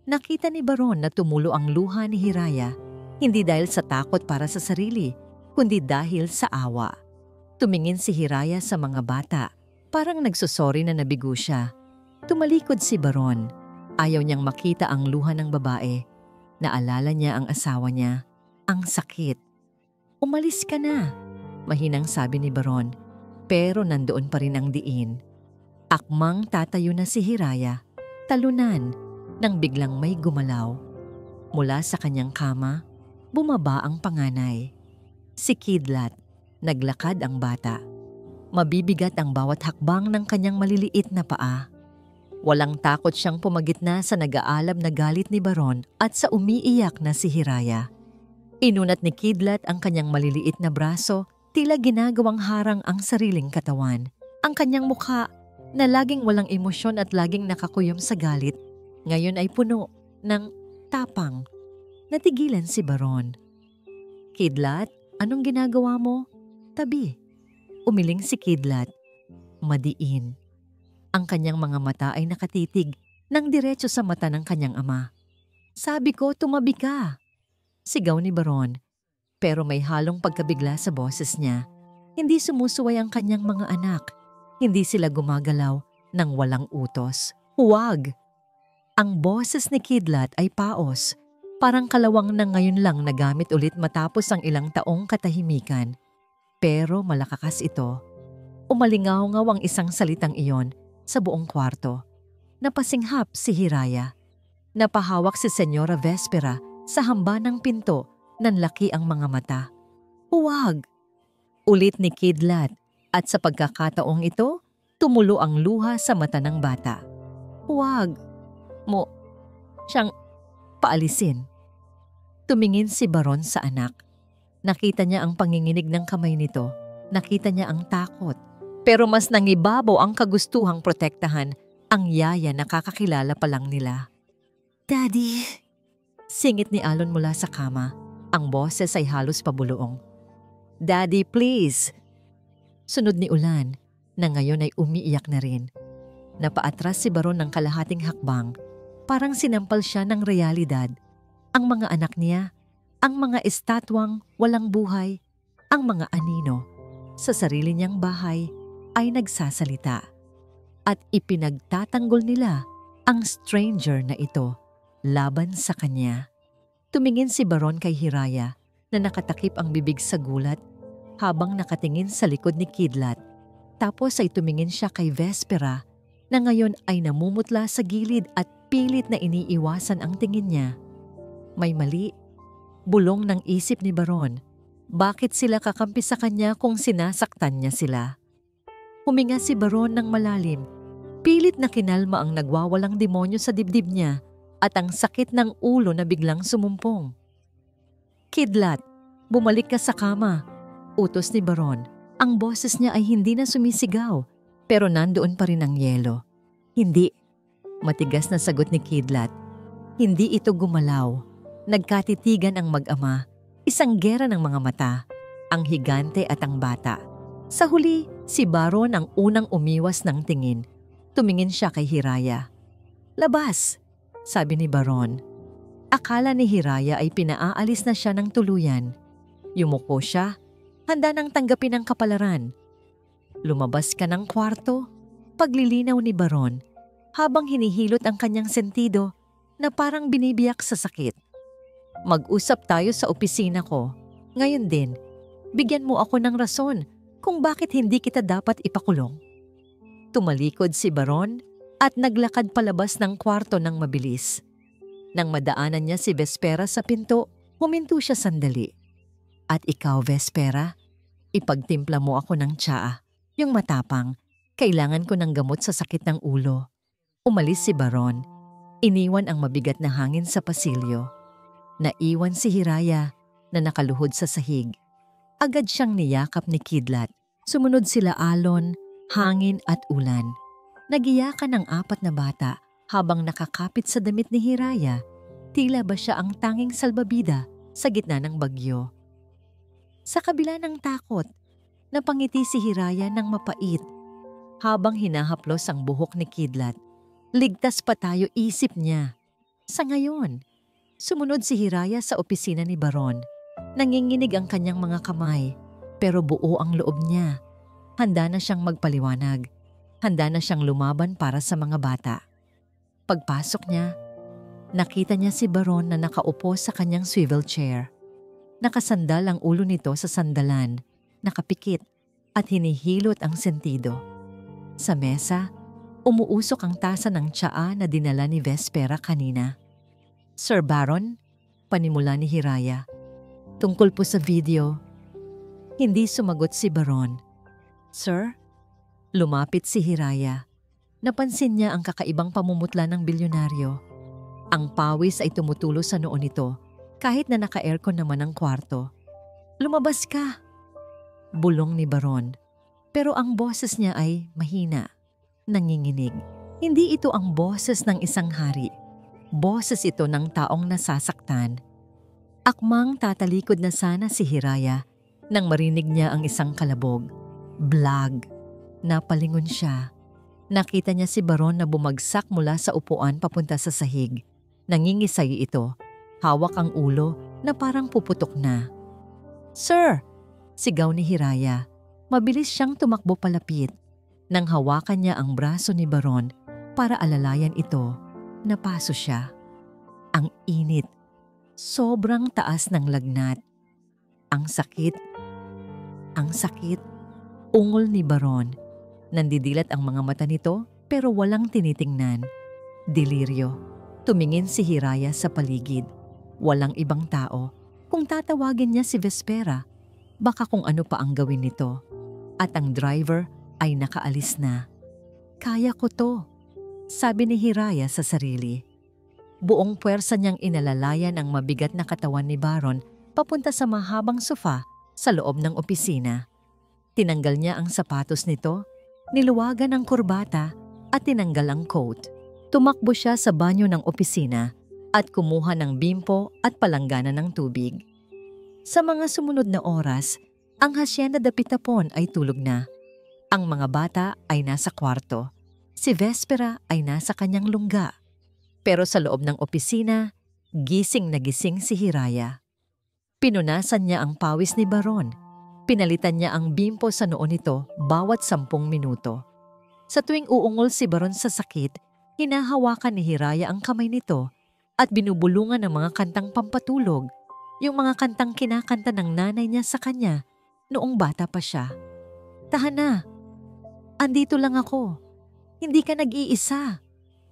Nakita ni Baron na tumulo ang luha ni Hiraya, hindi dahil sa takot para sa sarili, kundi dahil sa awa. Tumingin si Hiraya sa mga bata, parang nagsusori na nabigo siya. Tumalikod si Baron. Ayaw niyang makita ang luha ng babae. Naalala niya ang asawa niya. Ang sakit. Umalis ka na, mahinang sabi ni Baron. Pero nandoon pa rin ang diin. Akmang tatayo na si Hiraya. Talunan nang biglang may gumalaw. Mula sa kanyang kama, bumaba ang panganay. Si Kidlat. Naglakad ang bata. Mabibigat ang bawat hakbang ng kanyang maliliit na paa. Walang takot siyang pumagitna sa nag-aalab na galit ni Baron at sa umiiyak na si Hiraya. Inunat ni Kidlat ang kanyang maliliit na braso, tila ginagawang harang ang sariling katawan. Ang kanyang mukha, na laging walang emosyon at laging nakakuyom sa galit, ngayon ay puno ng tapang. Natigilan si Baron. Kidlat, anong ginagawa mo? Tabi. Umiling si Kidlat. Madiin. Ang kanyang mga mata ay nakatitig nang diretso sa mata ng kanyang ama. Sabi ko, tumabi ka. Sigaw ni Baron. Pero may halong pagkabigla sa boses niya. Hindi sumusuway ang kanyang mga anak. Hindi sila gumagalaw ng walang utos. Huwag! Ang boses ni Kidlat ay paos. Parang kalawang na ngayon lang nagamit ulit matapos ang ilang taong katahimikan. Pero malakakas ito. Umalingaw-ngaw ang isang salitang iyon sa buong kwarto. Napasinghap si Hiraya. Napahawak si Senyora Vespera sa hamba ng pinto, nanlaki ang mga mata. Huwag! Ulit ni Kidlat at sa pagkakataong ito, tumulo ang luha sa mata ng bata. Huwag mo siyang paalisin. Tumingin si Baron sa anak. Nakita niya ang panginginig ng kamay nito. Nakita niya ang takot. Pero mas nangibabaw ang kagustuhang protektahan ang yaya na kakakilala pa lang nila. Daddy! Singit ni Alon mula sa kama. Ang boses ay halos pabuluong. Daddy, please! Sunod ni Ulan, na ngayon ay umiiyak na rin. Napaatras si Baron ng kalahating hakbang. Parang sinampal siya ng realidad. Ang mga anak niya, ang mga estatwang walang buhay, ang mga anino, sa sarili niyang bahay, ay nagsasalita. At ipinagtatanggol nila ang stranger na ito laban sa kanya. Tumingin si Baron kay Hiraya na nakatakip ang bibig sa gulat habang nakatingin sa likod ni Kidlat. Tapos ay tumingin siya kay Vespera na ngayon ay namumutla sa gilid at pilit na iniiwasan ang tingin niya. May mali. Bulong ng isip ni Baron. Bakit sila kakampi sa kanya kung sinasaktan niya sila? Huminga si Baron ng malalim. Pilit na kinalma ang nagwawalang demonyo sa dibdib niya at ang sakit ng ulo na biglang sumumpong. "Kidlat, bumalik ka sa kama," utos ni Baron. Ang boses niya ay hindi na sumisigaw, pero nandoon pa rin ang yelo. "Hindi," matigas na sagot ni Kidlat. Hindi ito gumalaw. Nagkatitigan ang mag-ama, isang gera ng mga mata, ang higante at ang bata. Sa huli, si Baron ang unang umiwas ng tingin. Tumingin siya kay Hiraya. "Labas," sabi ni Baron. Akala ni Hiraya ay pinaaalis na siya ng tuluyan. Yumuko siya, handa nang tanggapin ang kapalaran. Lumabas ka ng kwarto, paglilinaw ni Baron, habang hinihilot ang kanyang sentido na parang binibiyak sa sakit. "Mag-usap tayo sa opisina ko. Ngayon din, bigyan mo ako ng rason kung bakit hindi kita dapat ipakulong." Tumalikod si Baron at naglakad palabas ng kwarto ng mabilis. Nang madaanan niya si Vespera sa pinto, huminto siya sandali. "At ikaw, Vespera, ipagtimpla mo ako ng tsaa, yung matapang. Kailangan ko ng gamot sa sakit ng ulo." Umalis si Baron. Iniwan ang mabigat na hangin sa pasilyo. Naiwan si Hiraya na nakaluhod sa sahig. Agad siyang niyakap ni Kidlat. Sumunod sila alon, hangin at ulan. Nagiyakan ang 4 na bata habang nakakapit sa damit ni Hiraya. Tila ba siya ang tanging salbabida sa gitna ng bagyo. Sa kabila ng takot, napangiti si Hiraya ng mapait habang hinahaplos ang buhok ni Kidlat. Ligtas pa tayo, isip niya. Sa ngayon, sumunod si Hiraya sa opisina ni Baron. Nanginginig ang kanyang mga kamay, pero buo ang loob niya. Handa na siyang magpaliwanag. Handa na siyang lumaban para sa mga bata. Pagpasok niya, nakita niya si Baron na nakaupo sa kanyang swivel chair. Nakasandal ang ulo nito sa sandalan, nakapikit at hinihilot ang sentido. Sa mesa, umuusok ang tasa ng tsaa na dinala ni Vespera kanina. "Sir Baron," panimula ni Hiraya. "Tungkol po sa video." Hindi sumagot si Baron. "Sir?" Lumapit si Hiraya. Napansin niya ang kakaibang pamumutla ng bilyonaryo. Ang pawis ay tumutulo sa noo nito kahit na naka-aircon naman ang kwarto. "Lumabas ka," bulong ni Baron. Pero ang boses niya ay mahina, nanginginig. Hindi ito ang boses ng isang hari. Boses ito ng taong nasasaktan. Akmang tatalikod na sana si Hiraya nang marinig niya ang isang kalabog. Blag. Napalingon siya. Nakita niya si Baron na bumagsak mula sa upuan papunta sa sahig. Nangingisay ito. Hawak ang ulo na parang puputok na. "Sir!" sigaw ni Hiraya. Mabilis siyang tumakbo palapit. Nang hawakan niya ang braso ni Baron para alalayan ito, napaso siya. Ang init. Sobrang taas ng lagnat. Ang sakit. Ang sakit. Ungol ni Baron. Nandidilat ang mga mata nito pero walang tinitingnan. Deliryo. Tumingin si Hiraya sa paligid. Walang ibang tao. Kung tatawagin niya si Vespera, baka kung ano pa ang gawin nito. At ang driver ay nakaalis na. "Kaya ko to," sabi ni Hiraya sa sarili. Buong puwersa niyang inalalayan ang mabigat na katawan ni Baron papunta sa mahabang sofa sa loob ng opisina. Tinanggal niya ang sapatos nito, niluwagan ang kurbata at tinanggal ang coat. Tumakbo siya sa banyo ng opisina at kumuha ng bimpo at palanggana ng tubig. Sa mga sumunod na oras, ang Hacienda de Pitapon ay tulog na. Ang mga bata ay nasa kwarto. Si Vespera ay nasa kanyang lungga. Pero sa loob ng opisina, gising na gising si Hiraya. Pinunasan niya ang pawis ni Baron. Pinalitan niya ang bimpo sa noo nito bawat 10 minuto. Sa tuwing uungol si Baron sa sakit, hinahawakan ni Hiraya ang kamay nito at binubulungan ng mga kantang pampatulog, yung mga kantang kinakanta ng nanay niya sa kanya noong bata pa siya. "Tahan na. Andito lang ako. Hindi ka nag-iisa,"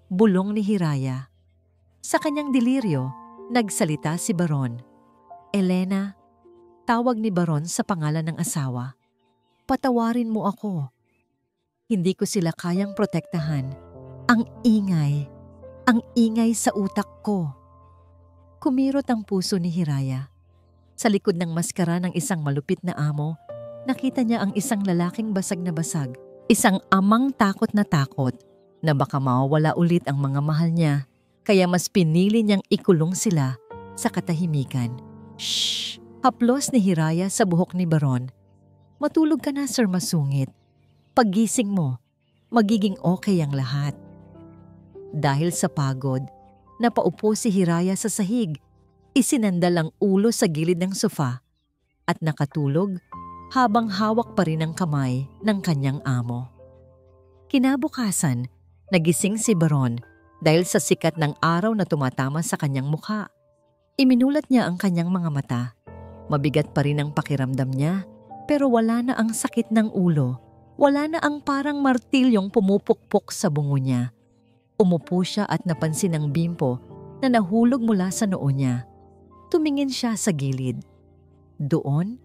bulong ni Hiraya. Sa kanyang deliryo, nagsalita si Baron. "Elena," tawag ni Baron sa pangalan ng asawa. "Patawarin mo ako. Hindi ko sila kayang protektahan. Ang ingay. Ang ingay sa utak ko. Kumirot ang puso ni Hiraya. Sa likod ng maskara ng isang malupit na amo, nakita niya ang isang lalaking basag na basag. Isang amang takot na baka mawawala ulit ang mga mahal niya, kaya mas pinili niyang ikulong sila sa katahimikan. Shh! Haplos ni Hiraya sa buhok ni Baron. Matulog ka na, Sir Masungit. Paggising mo, magiging okay ang lahat. Dahil sa pagod, napaupo si Hiraya sa sahig, isinandal ang ulo sa gilid ng sofa at nakatulog habang hawak pa rin ang kamay ng kanyang amo. Kinabukasan, nagising si Baron dahil sa sikat ng araw na tumatama sa kanyang mukha. Iminulat niya ang kanyang mga mata. Mabigat pa rin ang pakiramdam niya, pero wala na ang sakit ng ulo. Wala na ang parang martilyong pumupukpok sa bungo niya. Umupo siya at napansin ang bimpo na nahulog mula sa noo niya. Tumingin siya sa gilid. Doon,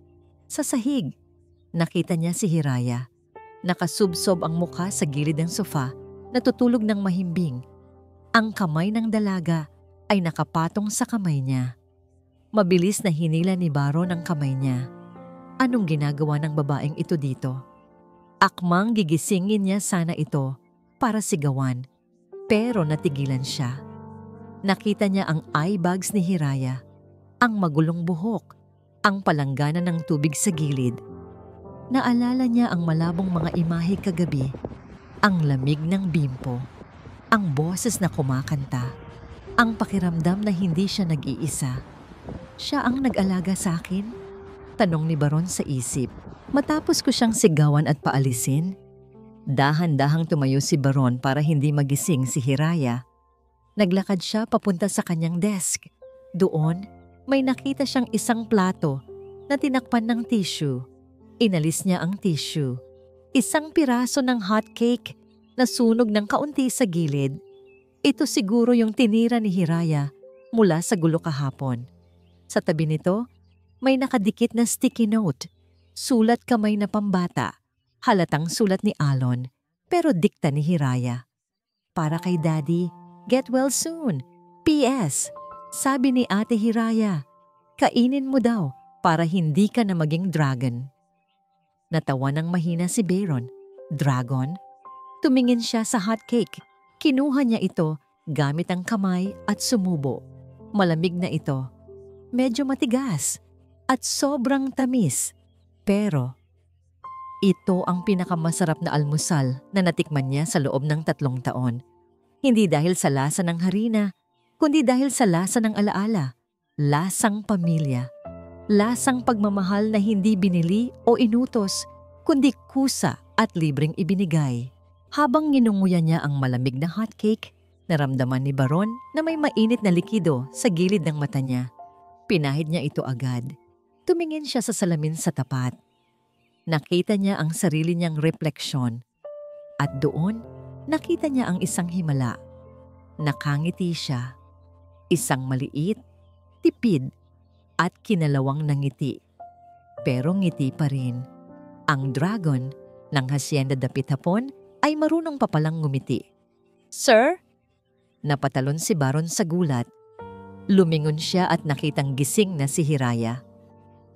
sa sahig, nakita niya si Hiraya. Nakasubsob ang mukha sa gilid ng sofa, natutulog ng mahimbing. Ang kamay ng dalaga ay nakapatong sa kamay niya. Mabilis na hinila ni Baron ang kamay niya. Anong ginagawa ng babaeng ito dito? Akmang gigisingin niya sana ito para sigawan, pero natigilan siya. Nakita niya ang eye bags ni Hiraya, ang magulong buhok, ang palanggana ng tubig sa gilid. Naalala niya ang malabong mga imahe kagabi, ang lamig ng bimpo, ang boses na kumakanta, ang pakiramdam na hindi siya nag-iisa. Siya ang nag-alaga sa akin? Tanong ni Baron sa isip. Matapos ko siyang sigawan at paalisin, dahan-dahang tumayo si Baron para hindi magising si Hiraya. Naglakad siya papunta sa kanyang desk. Doon, may nakita siyang isang plato na tinakpan ng tissue. Inalis niya ang tissue. Isang piraso ng hot cake na sunog ng kaunti sa gilid. Ito siguro yung tinira ni Hiraya mula sa gulo kahapon. Sa tabi nito, may nakadikit na sticky note. Sulat kamay na pambata. Halatang sulat ni Alon, pero dikta ni Hiraya. Para kay Daddy, get well soon. P.S. Sabi ni Ate Hiraya, kainin mo daw para hindi ka na maging dragon. Natawa ng mahina si Baron. Dragon? Tumingin siya sa hot cake. Kinuha niya ito gamit ang kamay at sumubo. Malamig na ito. Medyo matigas at sobrang tamis. Pero ito ang pinakamasarap na almusal na natikman niya sa loob ng 3 taon. Hindi dahil sa lasa ng harina, kundi dahil sa lasa ng alaala. Lasang pamilya. Lasang pagmamahal na hindi binili o inutos, kundi kusa at libreng ibinigay. Habang ninunguyan niya ang malamig na hotcake, naramdaman ni Baron na may mainit na likido sa gilid ng mata niya. Pinahid niya ito agad. Tumingin siya sa salamin sa tapat. Nakita niya ang sarili niyang refleksyon. At doon, nakita niya ang isang himala. Nakangiti siya. Isang maliit, tipid, at kinalawang na ngiti. Pero ngiti pa rin. Ang dragon ng Hacienda Dapit Hapon ay marunong pa palang ngumiti. Sir? Napatalon si Baron sa gulat. Lumingon siya at nakitang gising na si Hiraya.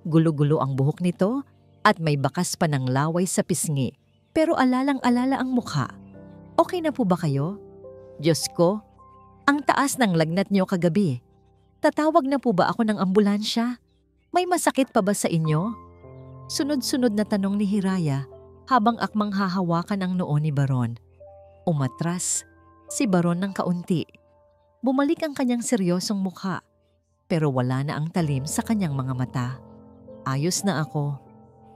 Gulo-gulo ang buhok nito at may bakas pa ng laway sa pisngi, pero alalang-alala ang mukha. Okay na po ba kayo? Diyos ko, ang taas ng lagnat niyo kagabi. Tatawag na po ba ako ng ambulansya? May masakit pa ba sa inyo? Sunod-sunod na tanong ni Hiraya habang akmang hahawakan ang noo ni Baron. Umatras si Baron ng kaunti. Bumalik ang kanyang seryosong mukha, pero wala na ang talim sa kanyang mga mata. Ayos na ako,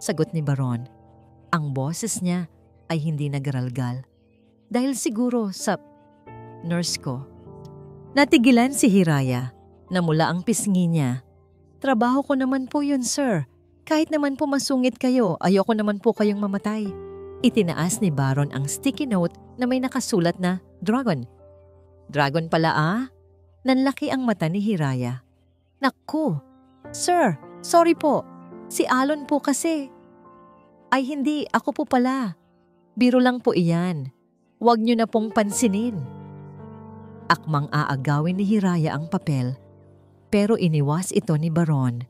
sagot ni Baron. Ang boses niya ay hindi nagaralgal. Dahil siguro sa nurse ko. Natigilan si Hiraya. Namula ang pisngi niya. Trabaho ko naman po yun, sir. Kahit naman po masungit kayo, ayoko naman po kayong mamatay. Itinaas ni Baron ang sticky note na may nakasulat na dragon. Dragon pala ah? Nanlaki ang mata ni Hiraya. Naku, sir, sorry po. Si Alon po kasi. Ay hindi, ako po pala. Biro lang po iyan. Huwag niyo na pong pansinin. Akmang aagawin ni Hiraya ang papel, pero iniwas ito ni Baron.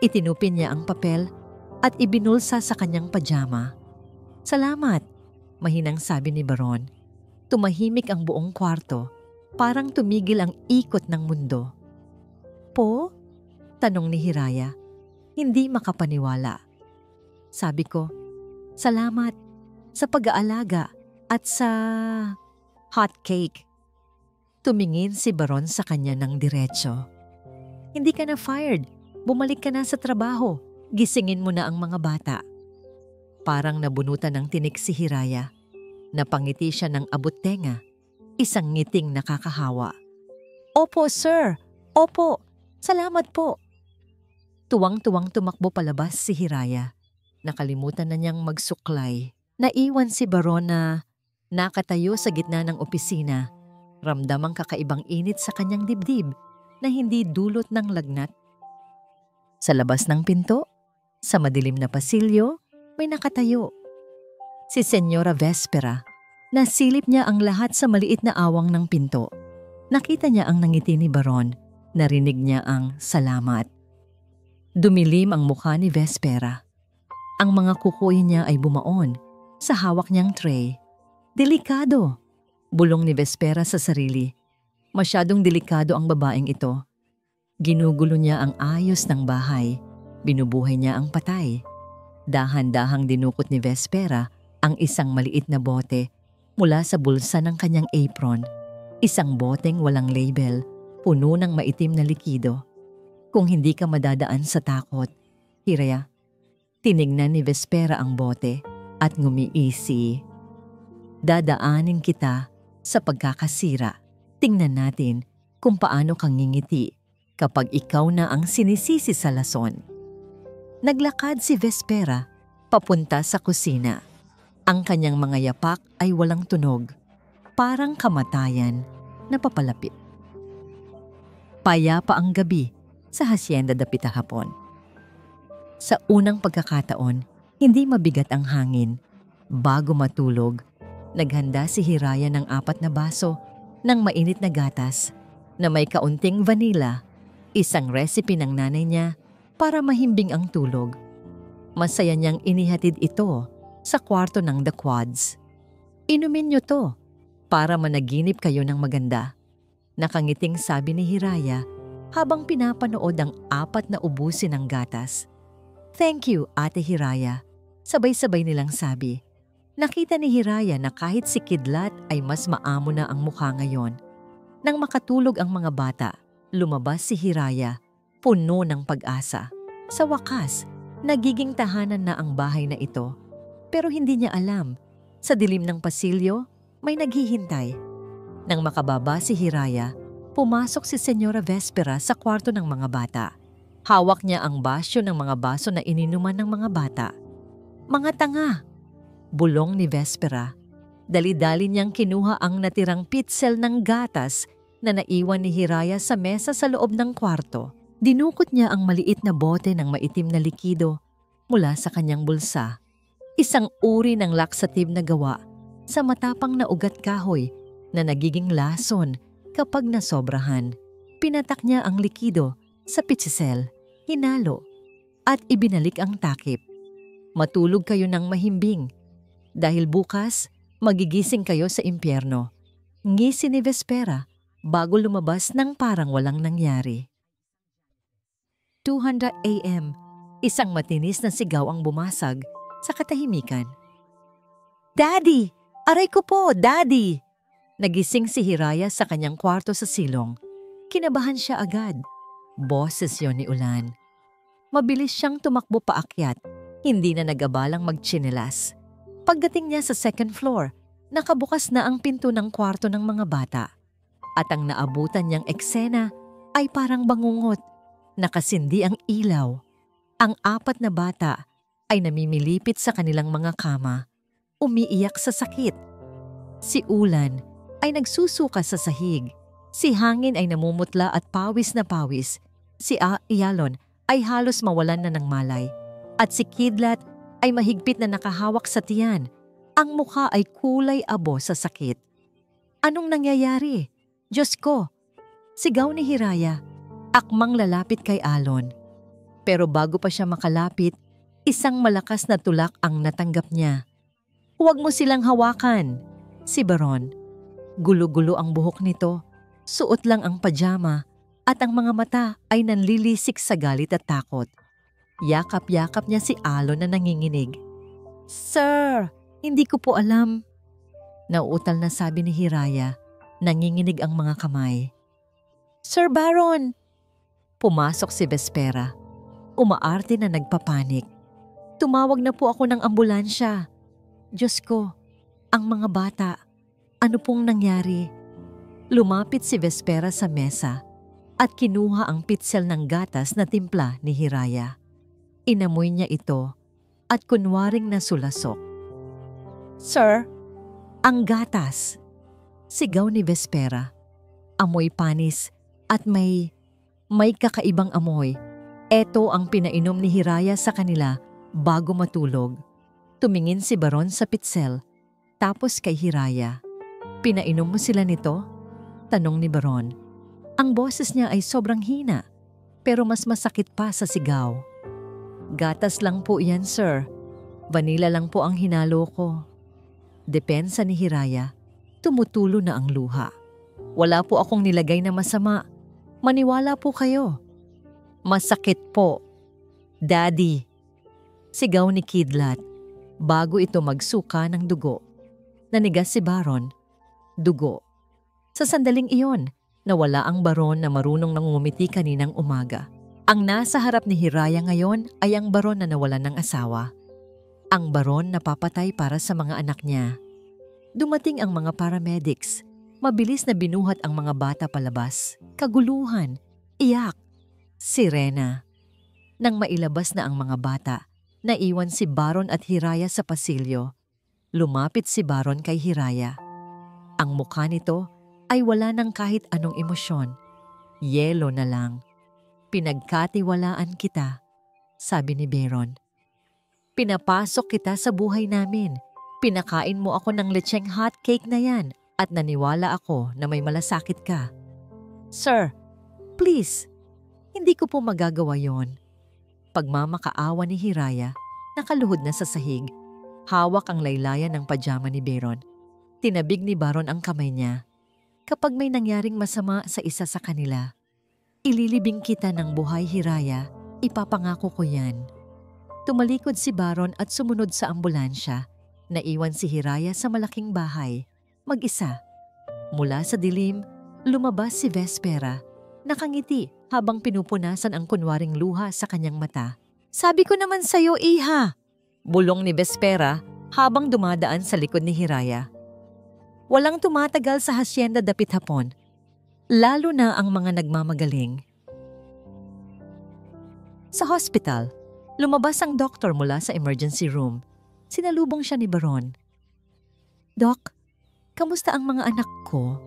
Itinupin niya ang papel at ibinulsa sa kanyang pajama. "Salamat," mahinang sabi ni Baron. Tumahimik ang buong kwarto, parang tumigil ang ikot ng mundo. "Po?" tanong ni Hiraya, hindi makapaniwala. Sabi ko, "Salamat sa pag-aalaga at sa hot cake." Tumingin si Baron sa kanya ng diretso. "Hindi ka na fired. Bumalik ka na sa trabaho. Gisingin mo na ang mga bata." Parang nabunutan ng tinik si Hiraya. Napangiti siya ng abot-tenga, isang ngiting nakakahawa. "Opo, sir. Opo. Salamat po." Tuwang-tuwang tumakbo palabas si Hiraya. Nakalimutan na niyang magsuklay. Naiwan si Baron na nakatayo sa gitna ng opisina. Ramdam ang kakaibang init sa kanyang dibdib na hindi dulot ng lagnat. Sa labas ng pinto, sa madilim na pasilyo, may nakatayo. Si Senyora Vespera. Nasilip niya ang lahat sa maliit na awang ng pinto. Nakita niya ang nangiti ni Baron. Narinig niya ang salamat. Dumilim ang mukha ni Vespera. Ang mga kukoy niya ay bumaon sa hawak niyang tray. "Delikado," bulong ni Vespera sa sarili. Masyadong delikado ang babaeng ito. Ginugulo niya ang ayos ng bahay. Binubuhay niya ang patay. Dahan-dahang dinukot ni Vespera ang isang maliit na bote mula sa bulsa ng kanyang apron. Isang boteng walang label, puno ng maitim na likido. Kung hindi ka madadaan sa takot, Hiraya, tinignan ni Vespera ang bote at ngumiisi. "Dadaanin kita sa pagkakasira. Tingnan natin kung paano kang ngingiti kapag ikaw na ang sinisisi sa lason." Naglakad si Vespera papunta sa kusina. Ang kanyang mga yapak ay walang tunog, parang kamatayan na papalapit. Payapa ang gabi sa Hacienda de Pitahapon. Sa unang pagkakataon, hindi mabigat ang hangin. Bago matulog, naghanda si Hiraya ng 4 na baso ng mainit na gatas na may kaunting vanilla, isang recipe ng nanay niya para mahimbing ang tulog. Masaya niyang inihatid ito sa kwarto ng The Quads. "Inumin niyo to para managinip kayo ng maganda," nakangiting sabi ni Hiraya habang pinapanood ang 4 na ubusin ng gatas. "Thank you, Ate Hiraya," sabay-sabay nilang sabi. Nakita ni Hiraya na kahit si Kidlat ay mas maamo na ang mukha ngayon. Nang makatulog ang mga bata, lumabas si Hiraya, puno ng pag-asa. Sa wakas, nagiging tahanan na ang bahay na ito. Pero hindi niya alam, sa dilim ng pasilyo, may naghihintay. Nang makababa si Hiraya, pumasok si Senyora Vespera sa kwarto ng mga bata. Hawak niya ang basyo ng mga baso na ininuman ng mga bata. "Mga tanga!" bulong ni Vespera. Dali-dali niyang kinuha ang natirang pitzel ng gatas na naiwan ni Hiraya sa mesa sa loob ng kwarto. Dinukot niya ang maliit na bote ng maitim na likido mula sa kanyang bulsa. Isang uri ng laxative na gawa sa matapang na ugat kahoy na nagiging lason kapag nasobrahan. Pinatak niya ang likido sa pitzel, hinalo, at ibinalik ang takip. "Matulog kayo ng mahimbing. Dahil bukas, magigising kayo sa impyerno." Ngisi ni Vespera bago lumabas ng parang walang nangyari. 200 AM, isang matinis na sigaw ang bumasag sa katahimikan. "Daddy! Aray ko po, Daddy!" Nagising si Hiraya sa kanyang kwarto sa silong. Kinabahan siya agad. Boses yon ni Ulan. Mabilis siyang tumakbo paakyat, hindi na nag-abalang magtsinelas. Pagdating niya sa 2nd floor, nakabukas na ang pinto ng kwarto ng mga bata. At ang naabutan niyang eksena ay parang bangungot. Nakasindi ang ilaw. Ang 4 na bata ay namimilipit sa kanilang mga kama, umiiyak sa sakit. Si Ulan ay nagsusuka sa sahig. Si Hangin ay namumutla at pawis na pawis. Si Ialon ay halos mawalan na ng malay. At si Kidlat ay mahigpit na nakahawak sa tiyan. Ang mukha ay kulay abo sa sakit. "Anong nangyayari?" Diyos ko! Sigaw ni Hiraya, akmang lalapit kay Alon. Pero bago pa siya makalapit, isang malakas na tulak ang natanggap niya. Huwag mo silang hawakan! Si Baron. Gulo-gulo ang buhok nito, suot lang ang pajama at ang mga mata ay nanlilisik sa galit at takot. Yakap-yakap niya si Alon na nanginginig. Sir, hindi ko po alam. Nauutal na sabi ni Hiraya, nanginginig ang mga kamay. Sir Baron! Pumasok si Vespera. Umaarte na nagpapanik. Tumawag na po ako ng ambulansya. Diyos ko, ang mga bata, ano pong nangyari? Lumapit si Vespera sa mesa at kinuha ang pitsel ng gatas na timpla ni Hiraya. Inamoy niya ito at kunwaring nasulasok. Sir, ang gatas! Sigaw ni Vespera. Amoy panis at may kakaibang amoy. Ito ang pinainom ni Hiraya sa kanila bago matulog. Tumingin si Baron sa pitsel, tapos kay Hiraya. Pinainom mo sila nito? Tanong ni Baron. Ang boses niya ay sobrang hina, pero mas masakit pa sa sigaw. Gatas lang po yan, sir. Vanilla lang po ang hinalo ko. Depensa ni Hiraya, tumutulo na ang luha. Wala po akong nilagay na masama. Maniwala po kayo. Masakit po. Daddy. Sigaw ni Kidlat bago ito magsuka ng dugo. Nanigas si Baron. Dugo. Sa sandaling iyon, nawala ang Baron na marunong nangumiti kaninang umaga. Ang nasa harap ni Hiraya ngayon ay ang Baron na nawalan ng asawa. Ang Baron na papatay para sa mga anak niya. Dumating ang mga paramedics. Mabilis na binuhat ang mga bata palabas. Kaguluhan, iyak, sirena. Nang mailabas na ang mga bata, naiwan si Baron at Hiraya sa pasilyo. Lumapit si Baron kay Hiraya. Ang mukha nito ay wala ng kahit anong emosyon. Yelo na lang. Pinagkatiwalaan kita, sabi ni Baron. Pinapasok kita sa buhay namin. Pinakain mo ako ng lecheng hotcake na yan at naniwala ako na may malasakit ka. Sir, please, hindi ko po magagawa yon. Pagmamakaawa ni Hiraya, nakaluhod na sa sahig. Hawak ang laylayan ng pajama ni Baron. Tinabig ni Baron ang kamay niya. Kapag may nangyaring masama sa isa sa kanila, ililibing kita ng buhay, Hiraya. Ipapangako ko yan. Tumalikod si Baron at sumunod sa ambulansya. Naiwan si Hiraya sa malaking bahay. Mag-isa. Mula sa dilim, lumabas si Vespera. Nakangiti habang pinupunasan ang kunwaring luha sa kanyang mata. Sabi ko naman sa'yo, iha! Bulong ni Vespera habang dumadaan sa likod ni Hiraya. Walang tumatagal sa hasyenda dapit hapon, lalo na ang mga nagmamagaling. Sa hospital, lumabas ang doktor mula sa emergency room. Sinalubong siya ni Baron. Doc, kamusta ang mga anak ko?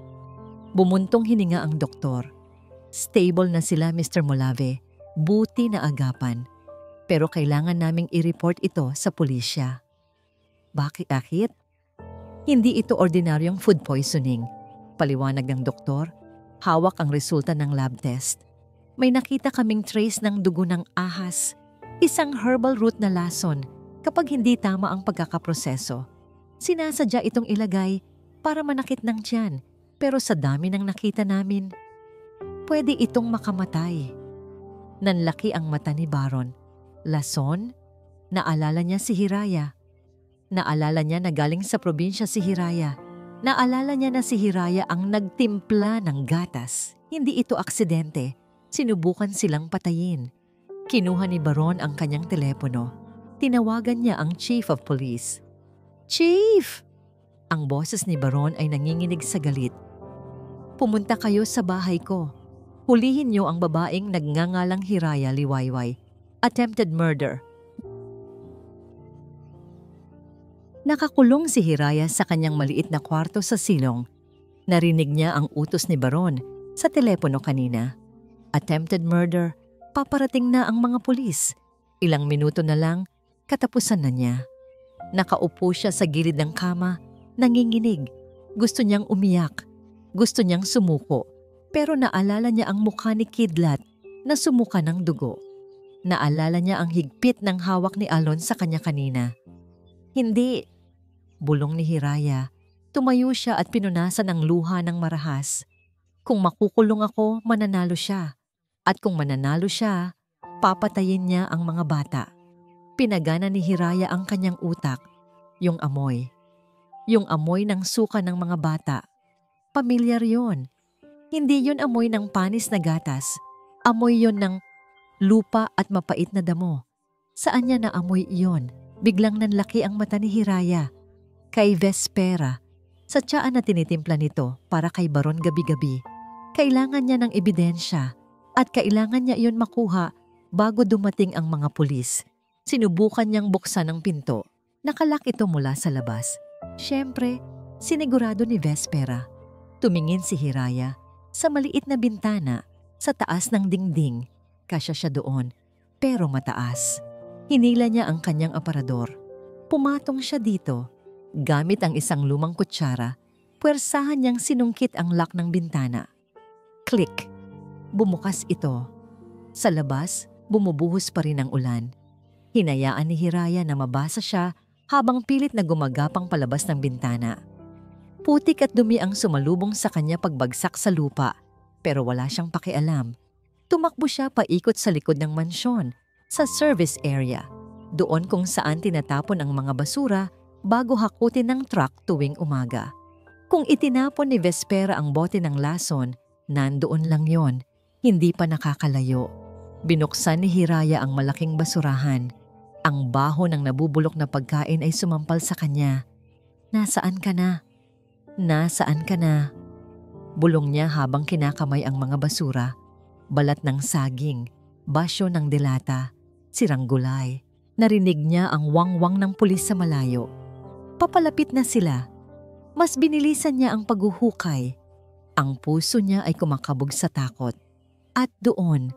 Bumuntong hininga ang doktor. Stable na sila, Mr. Molave. Buti na agapan. Pero kailangan naming i-report ito sa pulisya. Bakit? Hindi ito ordinaryong food poisoning. Paliwanag ng doktor, hawak ang resulta ng lab test. May nakita kaming trace ng dugo ng ahas, isang herbal root na lason kapag hindi tama ang pagkakaproseso. Sinasadya itong ilagay para manakit ng tiyan, pero sa dami ng nakita namin, pwede itong makamatay. Nanlaki ang mata ni Baron. Lason? Naalala niya si Hiraya. Naalala niya na galing sa probinsya si Hiraya. Naalala niya na si Hiraya ang nagtimpla ng gatas. Hindi ito aksidente. Sinubukan silang patayin. Kinuha ni Baron ang kanyang telepono. Tinawagan niya ang Chief of Police. Chief! Ang boses ni Baron ay nanginginig sa galit. Pumunta kayo sa bahay ko. Hulihin niyo ang babaeng nagngangalang Hiraya Liwayway. Attempted murder. Nakakulong si Hiraya sa kanyang maliit na kwarto sa silong. Narinig niya ang utos ni Baron sa telepono kanina. Attempted murder. Paparating na ang mga pulis. Ilang minuto na lang, katapusan na niya. Nakaupo siya sa gilid ng kama, nanginginig. Gusto niyang umiyak. Gusto niyang sumuko, pero naalala niya ang mukha ni Kidlat na sumuka ng dugo. Naalala niya ang higpit ng hawak ni Alon sa kanya kanina. Hindi, bulong ni Hiraya. Tumayo siya at pinunasan ang luha ng marahas. Kung makukulong ako, mananalo siya. At kung mananalo siya, papatayin niya ang mga bata. Pinagana ni Hiraya ang kanyang utak, yung amoy. Yung amoy ng suka ng mga bata. Pamilyar yon. Hindi yon amoy ng panis na gatas. Amoy yon ng lupa at mapait na damo. Saan niya naamoy iyon? Biglang nanlaki ang mata ni Hiraya. Kay Vespera. Sa tiyaan na tinitimpla nito para kay Baron gabi-gabi. Kailangan niya ng ebidensya at kailangan niya iyon makuha bago dumating ang mga pulis. Sinubukan niyang buksan ang pinto. Nakalak ito mula sa labas. Siyempre, sinigurado ni Vespera. Tumingin si Hiraya sa maliit na bintana sa taas ng dingding. Kasya siya doon, pero mataas. Hinila niya ang kanyang aparador. Pumatong siya dito. Gamit ang isang lumang kutsara, puwersahan niyang sinungkit ang lock ng bintana. Click! Bumukas ito. Sa labas, bumubuhos pa rin ang ulan. Hinayaan ni Hiraya na mabasa siya habang pilit na gumagapang palabas ng bintana. Putik at dumi ang sumalubong sa kanya pagbagsak sa lupa, pero wala siyang pakialam. Tumakbo siya paikot sa likod ng mansyon, sa service area, doon kung saan tinatapon ang mga basura bago hakutin ng truck tuwing umaga. Kung itinapon ni Vespera ang bote ng lason, nandoon lang yon, hindi pa nakakalayo. Binuksan ni Hiraya ang malaking basurahan. Ang baho ng nabubulok na pagkain ay sumampal sa kanya. Nasaan ka na? Nasaan ka na? Bulong niya habang kinakamay ang mga basura. Balat ng saging, basyo ng delata, sirang gulay. Narinig niya ang wangwang ng pulis sa malayo. Papalapit na sila. Mas binilisan niya ang paghuhukay. Ang puso niya ay kumakabog sa takot. At doon,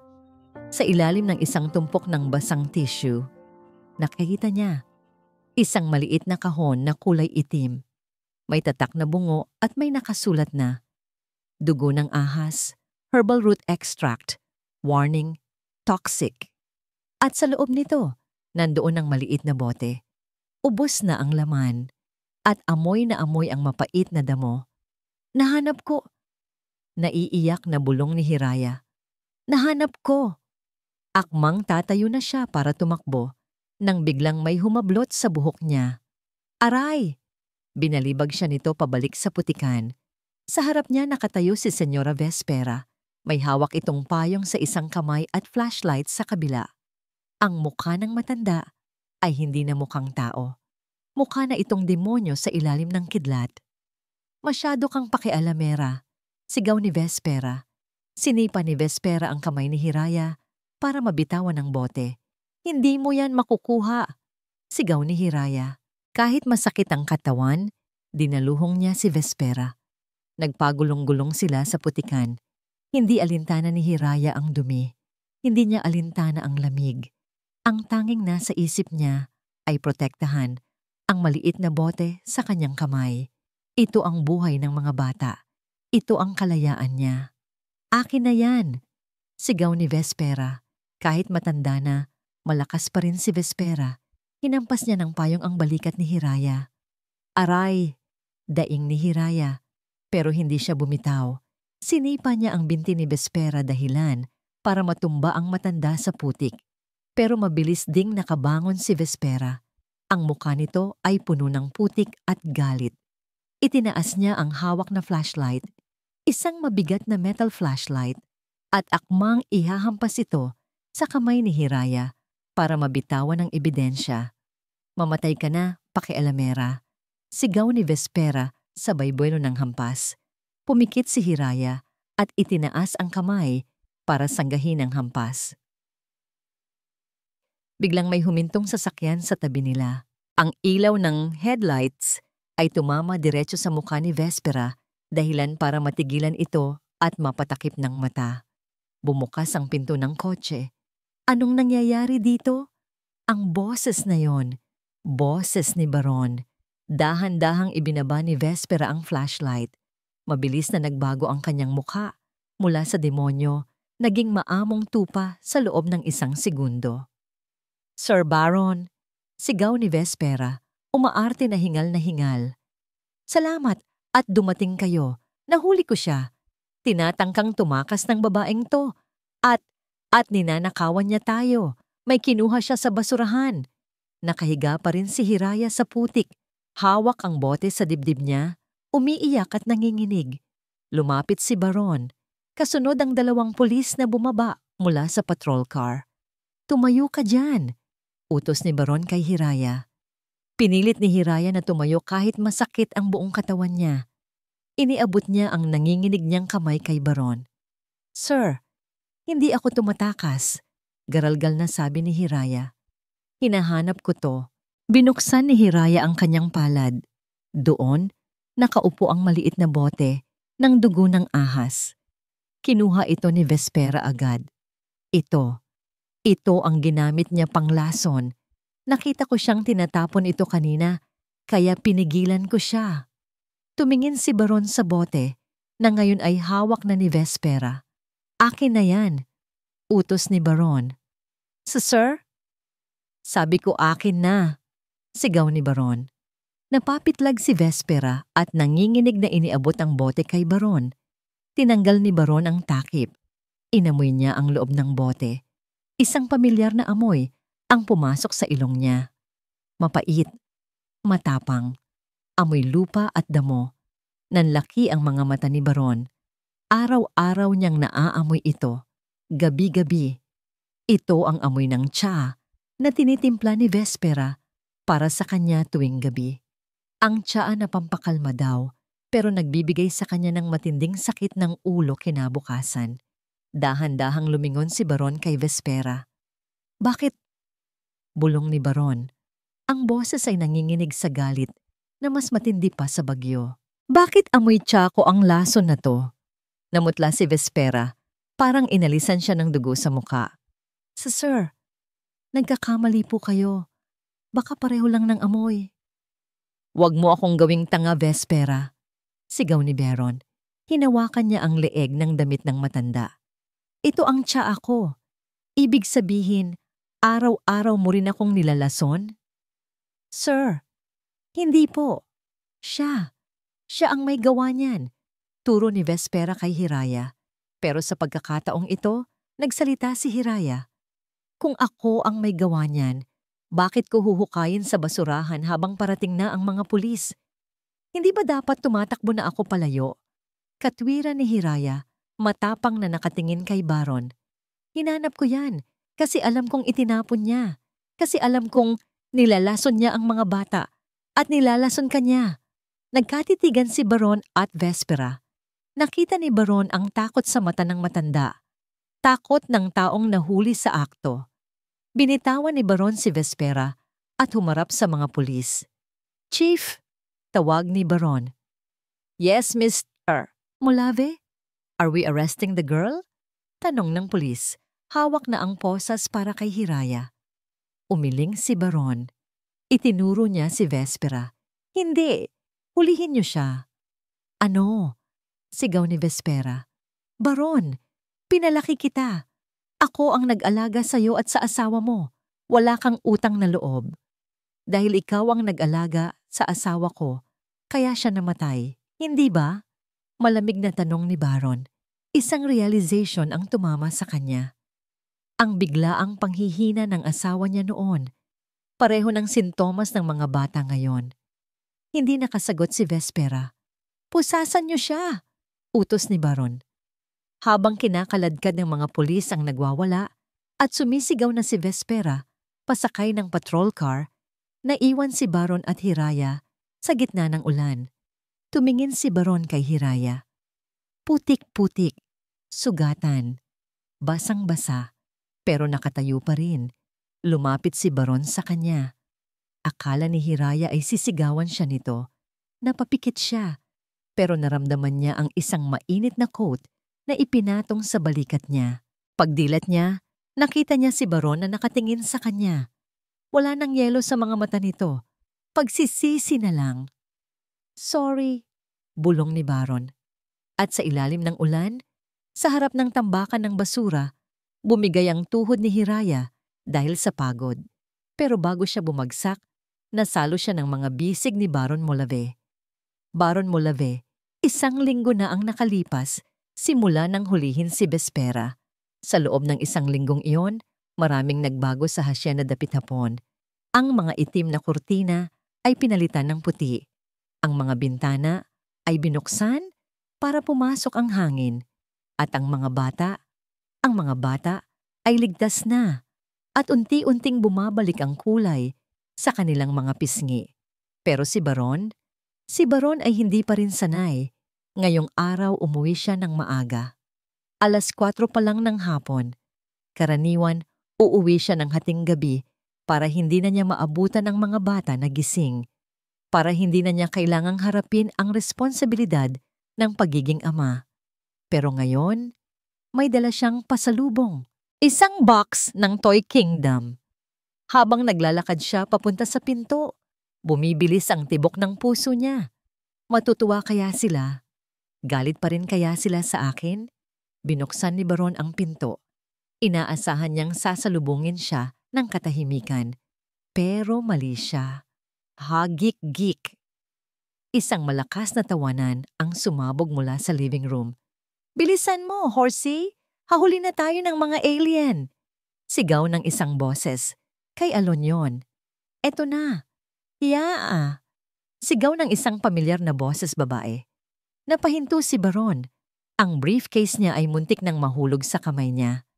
sa ilalim ng isang tumpok ng basang tissue, nakikita niya isang maliit na kahon na kulay itim. May tatak na bungo at may nakasulat na dugo ng ahas, herbal root extract, warning, toxic. At sa loob nito, nandoon ang maliit na bote. Ubos na ang laman at amoy na amoy ang mapait na damo. Nahanap ko. Naiiyak na bulong ni Hiraya. Nahanap ko. Akmang tatayo na siya para tumakbo nang biglang may humablot sa buhok niya. Aray! Binalibag siya nito pabalik sa putikan. Sa harap niya nakatayo si Senyora Vespera. May hawak itong payong sa isang kamay at flashlight sa kabila. Ang mukha ng matanda ay hindi na mukhang tao. Mukha na itong demonyo sa ilalim ng kidlat. Masyado kang pakialamera, sigaw ni Vespera. Sinipa ni Vespera ang kamay ni Hiraya para mabitawan ang bote. Hindi mo yan makukuha, sigaw ni Hiraya. Kahit masakit ang katawan, dinaluhong niya si Vespera. Nagpagulong-gulong sila sa putikan. Hindi alintana ni Hiraya ang dumi. Hindi niya alintana ang lamig. Ang tanging nasa isip niya ay protektahan ang maliit na bote sa kanyang kamay. Ito ang buhay ng mga bata. Ito ang kalayaan niya. Akin na yan, sigaw ni Vespera. Kahit matanda na, malakas pa rin si Vespera. Hinampas niya ng payong ang balikat ni Hiraya. Aray! Daing ni Hiraya. Pero hindi siya bumitaw. Sinipa niya ang binti ni Vespera dahilan para matumba ang matanda sa putik. Pero mabilis ding nakabangon si Vespera. Ang mukha nito ay puno ng putik at galit. Itinaas niya ang hawak na flashlight, isang mabigat na metal flashlight, at akmang ihahampas ito sa kamay ni Hiraya para mabitawan ang ebidensya. Mamatay ka na, pakialamera, sigaw ni Vespera sabay buwelo ng hampas. Pumikit si Hiraya at itinaas ang kamay para sanggahin ang hampas. Biglang may humintong sasakyan sa tabi nila. Ang ilaw ng headlights ay tumama diretso sa mukha ni Vespera dahilan para matigilan ito at mapatakip ng mata. Bumukas ang pinto ng kotse. Anong nangyayari dito? Ang boses na yon. Boses ni Baron. Dahan-dahang ibinaba ni Vespera ang flashlight. Mabilis na nagbago ang kanyang mukha mula sa demonyo, naging maamong tupa sa loob ng 1 segundo. Sir Baron, sigaw ni Vespera, umaarte na hingal. Salamat at dumating kayo. Nahuli ko siya. Tinatangkang tumakas ng babaeng to. At ninanakawan niya tayo. May kinuha siya sa basurahan. Nakahiga pa rin si Hiraya sa putik. Hawak ang bote sa dibdib niya. Umiiyak at nanginginig. Lumapit si Baron. Kasunod ang 2 pulis na bumaba mula sa patrol car. Tumayo ka dyan, utos ni Baron kay Hiraya. Pinilit ni Hiraya na tumayo kahit masakit ang buong katawan niya. Iniabot niya ang nanginginig niyang kamay kay Baron. Sir, hindi ako tumatakas, garalgal na sabi ni Hiraya. Hinahanap ko to. Binuksan ni Hiraya ang kanyang palad. Doon, nakaupo ang maliit na bote ng dugo ng ahas. Kinuha ito ni Vespera agad. Ito ang ginamit niya pang lason. Nakita ko siyang tinatapon ito kanina, kaya pinigilan ko siya. Tumingin si Baron sa bote na ngayon ay hawak na ni Vespera. Akin na yan, utos ni Baron. Sir? Sabi ko akin na, sigaw ni Baron. Napapitlag si Vespera at nanginginig na iniabot ang bote kay Baron. Tinanggal ni Baron ang takip. Inamoy niya ang loob ng bote. Isang pamilyar na amoy ang pumasok sa ilong niya. Mapait, matapang, amoy lupa at damo. Nanlaki ang mga mata ni Baron. Araw-araw niyang naaamoy ito. Gabi-gabi. Ito ang amoy ng tsaa na tinitimpla ni Vespera para sa kanya tuwing gabi. Ang tsaa na pampakalma daw, pero nagbibigay sa kanya ng matinding sakit ng ulo kinabukasan. Dahan-dahang lumingon si Baron kay Vespera. Bakit? Bulong ni Baron. Ang boses ay nanginginig sa galit na mas matindi pa sa bagyo. Bakit amoy tsaa ko ang lason na to? Namutla si Vespera, parang inalisan siya ng dugo sa muka. Sir, nagkakamali po kayo. Baka pareho lang ng amoy. Huwag mo akong gawing tanga, Vespera, sigaw ni Baron. Hinawakan niya ang leeg ng damit ng matanda. Ito ang tsaa ko. Ibig sabihin, araw-araw mo rin akong nilalason? Sir, hindi po. Siya ang may gawa niyan. Turo ni Vespera kay Hiraya. Pero sa pagkakataong ito, nagsalita si Hiraya. Kung ako ang may gawa niyan, bakit ko huhukayin sa basurahan habang parating na ang mga pulis? Hindi ba dapat tumatakbo na ako palayo? Katwiran ni Hiraya, matapang na nakatingin kay Baron. Hinanap ko yan kasi alam kong itinapon niya. Kasi alam kong nilalason niya ang mga bata at nilalason ka niya. Nagkatitigan si Baron at Vespera. Nakita ni Baron ang takot sa mata ng matanda. Takot ng taong nahuli sa akto. Binitawan ni Baron si Vespera at humarap sa mga pulis. Chief, tawag ni Baron. Yes, Mr. Mulave? Are we arresting the girl? Tanong ng pulis. Hawak na ang posas para kay Hiraya. Umiling si Baron. Itinuro niya si Vespera. Hindi, hulihin niyo siya. Ano? Sigaw ni Vespera. Baron, pinalaki kita. Ako ang nag-alaga sa iyo at sa asawa mo. Wala kang utang na loob. Dahil ikaw ang nag-alaga sa asawa ko, kaya siya namatay. Hindi ba? Malamig na tanong ni Baron. Isang realization ang tumama sa kanya. Ang biglaang panghihina ng asawa niya noon. Pareho ng sintomas ng mga bata ngayon. Hindi nakasagot si Vespera. Pusasan niyo siya, utos ni Baron. Habang kinakaladkad ng mga pulis ang nagwawala at sumisigaw na si Vespera, pasakay ng patrol car, naiwan si Baron at Hiraya sa gitna ng ulan. Tumingin si Baron kay Hiraya. Putik-putik, sugatan, basang-basa, pero nakatayo pa rin. Lumapit si Baron sa kanya. Akala ni Hiraya ay sisigawan siya nito. Napapikit siya, pero naramdaman niya ang isang mainit na coat na ipinatong sa balikat niya. Pagdilat niya, nakita niya si Baron na nakatingin sa kanya. Wala nang yelo sa mga mata nito. Pagsisisi na lang. Sorry, bulong ni Baron. At sa ilalim ng ulan, sa harap ng tambakan ng basura, bumigay ang tuhod ni Hiraya dahil sa pagod. Pero bago siya bumagsak, nasalo siya ng mga bisig ni Baron Molave. Baron Molave, 1 linggo na ang nakalipas simula nang hulihin si Vespera. Sa loob ng 1 linggong iyon, maraming nagbago sa Hacienda Dapit Hapon. Ang mga itim na kurtina ay pinalitan ng puti. Ang mga bintana ay binuksan para pumasok ang hangin. At ang mga bata ay ligtas na at unti-unting bumabalik ang kulay sa kanilang mga pisngi. Pero si Baron ay hindi pa rin sanay. Ngayong araw umuwi siya ng maaga. 4:00 pa lang ng hapon. Karaniwan, uuwi siya ng hating gabi para hindi na niya maabutan ang mga bata na gising. Para hindi na niya kailangang harapin ang responsibilidad ng pagiging ama. Pero ngayon, may dala siyang pasalubong. 1 box ng Toy Kingdom. Habang naglalakad siya papunta sa pinto, bumibilis ang tibok ng puso niya. Matutuwa kaya sila? Galit pa rin kaya sila sa akin? Binuksan ni Baron ang pinto. Inaasahan niyang sasalubungin siya ng katahimikan. Pero mali siya. Hagik-gik. Isang malakas na tawanan ang sumabog mula sa living room. "Bilisan mo, Horsey! Hahuli na tayo ng mga alien!" Sigaw ng isang boses. Kay Alon yon. "Eto na! Hiyaa!" Sigaw ng isang pamilyar na boses babae. Napahinto si Baron. Ang briefcase niya ay muntik nang mahulog sa kamay niya.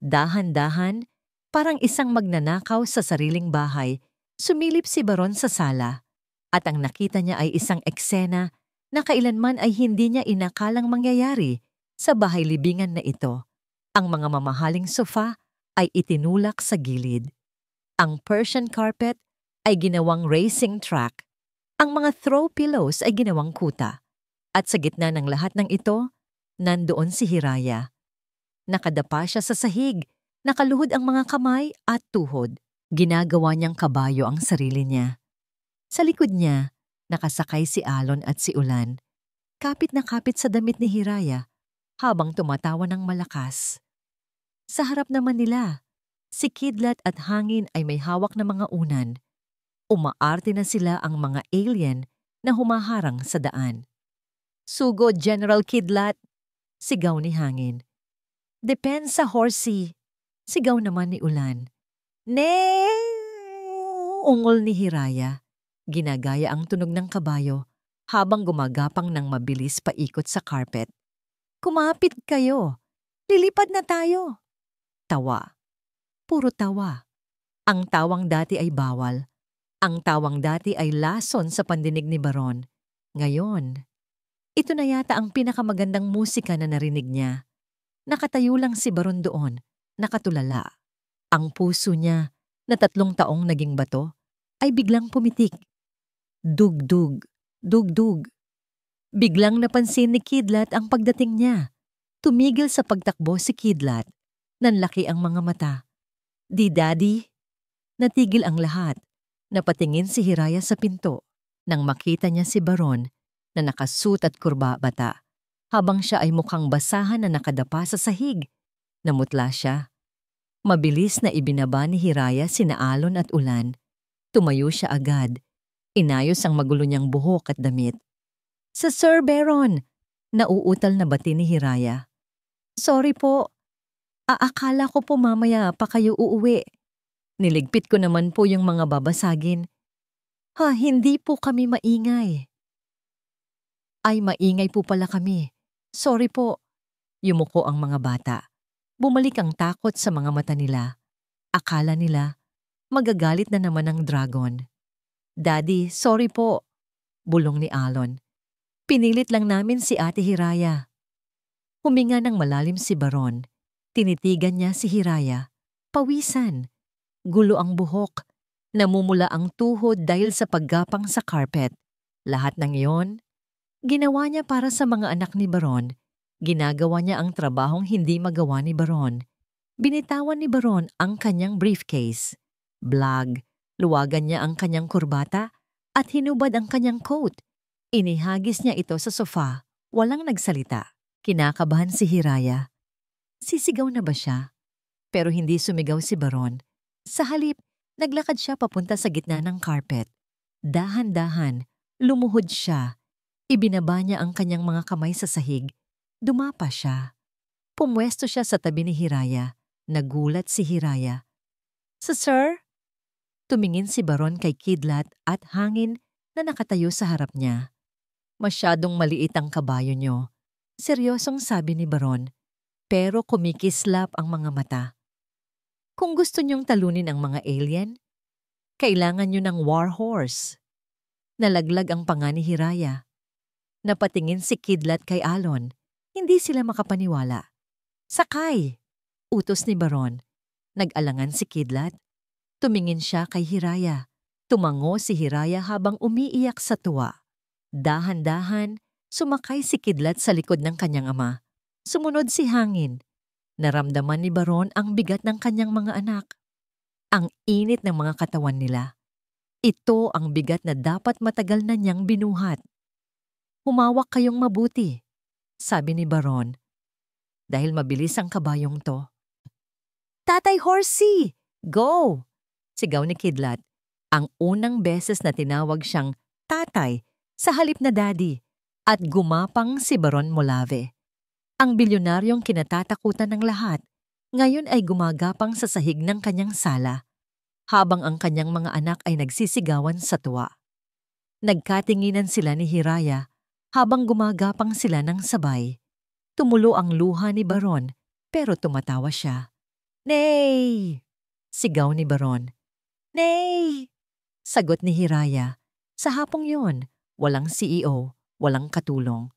Dahan-dahan, parang isang magnanakaw sa sariling bahay, sumilip si Baron sa sala. At ang nakita niya ay isang eksena na kailanman ay hindi niya inakalang mangyayari sa bahay libingan na ito. Ang mga mamahaling sofa ay itinulak sa gilid. Ang Persian carpet ay ginawang racing track. Ang mga throw pillows ay ginawang kuta. At sa gitna ng lahat ng ito, nandoon si Hiraya. Nakadapa siya sa sahig, nakaluhod ang mga kamay at tuhod. Ginagawa niyang kabayo ang sarili niya. Sa likod niya, nakasakay si Alon at si Ulan. Kapit na kapit sa damit ni Hiraya habang tumatawa ng malakas. Sa harap naman nila, si Kidlat at Hangin ay may hawak na mga unan. Umaarte na sila ang mga alien na humaharang sa daan. "Sugod, General Kidlat!" Sigaw ni Hangin. "Depensa, Horsey!" Sigaw naman ni Ulan. "Nee!" Ungol ni Hiraya. Ginagaya ang tunog ng kabayo habang gumagapang ng mabilis paikot sa carpet. "Kumapit kayo! Lilipad na tayo!" Tawa. Puro tawa. Ang tawang dati ay bawal. Ang tawang dati ay lason sa pandinig ni Baron. Ngayon, ito na yata ang pinakamagandang musika na narinig niya. Nakatayo lang si Baron doon, nakatulala. Ang puso niya, na 3 taong naging bato, ay biglang pumitik. Dugdug, dugdug. Biglang napansin ni Kidlat ang pagdating niya. Tumigil sa pagtakbo si Kidlat. Nanlaki ang mga mata. "Di, Daddy?" Natigil ang lahat. Napatingin si Hiraya sa pinto nang makita niya si Baron na nakasuot at kurbabata habang siya ay mukhang basahan na nakadapa sa sahig. Namutla siya. Mabilis na ibinaba ni Hiraya sina Alon at Ulan. Tumayo siya agad. Inayos ang magulo niyang buhok at damit. "Sa Sir Baron!" Nauutal na bati ni Hiraya. "Sorry po. Akala ko po mamaya pa kayo uuwi. Niligpit ko naman po yung mga babasagin. Hindi po kami maingay." "Ay, maingay po pala kami. Sorry po." Yumuko ang mga bata. Bumalik ang takot sa mga mata nila. Akala nila, magagalit na naman ang dragon. "Daddy, sorry po." Bulong ni Alon. "Pinilit lang namin si Ate Hiraya." Huminga ng malalim si Baron. Tinitigan niya si Hiraya. Pawisan. Gulo ang buhok. Namumula ang tuhod dahil sa paggapang sa carpet. Lahat ng iyon, ginawa niya para sa mga anak ni Baron. Ginagawa niya ang trabahong hindi magawa ni Baron. Binitawan ni Baron ang kanyang briefcase. Blag, luwagan niya ang kanyang kurbata at hinubad ang kanyang coat. Inihagis niya ito sa sofa, walang nagsalita. Kinakabahan si Hiraya. Sisigaw na ba siya? Pero hindi sumigaw si Baron. Sa halip, naglakad siya papunta sa gitna ng carpet. Dahan-dahan, lumuhod siya. Ibinaba niya ang kanyang mga kamay sa sahig. Dumapa siya. Pumwesto siya sa tabi ni Hiraya. Nagulat si Hiraya. Sir? Tumingin si Baron kay Kidlat at Hangin na nakatayo sa harap niya. Masyadong maliit ang kabayo niyo. Seryosong sabi ni Baron, pero kumikislap ang mga mata. Kung gusto niyong talunin ang mga alien, kailangan niyo ng war horse. Nalaglag ang panga ni Hiraya. Napatingin si Kidlat kay Alon. Hindi sila makapaniwala. Sakay! Utos ni Baron. Nag-alangan si Kidlat. Tumingin siya kay Hiraya. Tumango si Hiraya habang umiiyak sa tuwa. Dahan-dahan, sumakay si Kidlat sa likod ng kanyang ama. Sumunod si Hangin. Naramdaman ni Baron ang bigat ng kanyang mga anak. Ang init ng mga katawan nila. Ito ang bigat na dapat matagal na niyang binuhat. Humawak kayong mabuti, sabi ni Baron. Dahil mabilis ang kabayong to. Tatay Horsey! Go! Sigaw ni Kidlat. Ang unang beses na tinawag siyang tatay sa halip na daddy at gumapang si Baron Molave. Ang bilyonaryong kinatatakutan ng lahat, ngayon ay gumagapang sa sahig ng kanyang sala, habang ang kanyang mga anak ay nagsisigawan sa tuwa. Nagkatinginan sila ni Hiraya habang gumagapang sila ng sabay. Tumulo ang luha ni Baron pero tumatawa siya. Nay! Sigaw ni Baron. Nay! Sagot ni Hiraya. Sa hapong yon, walang CEO, walang katulong.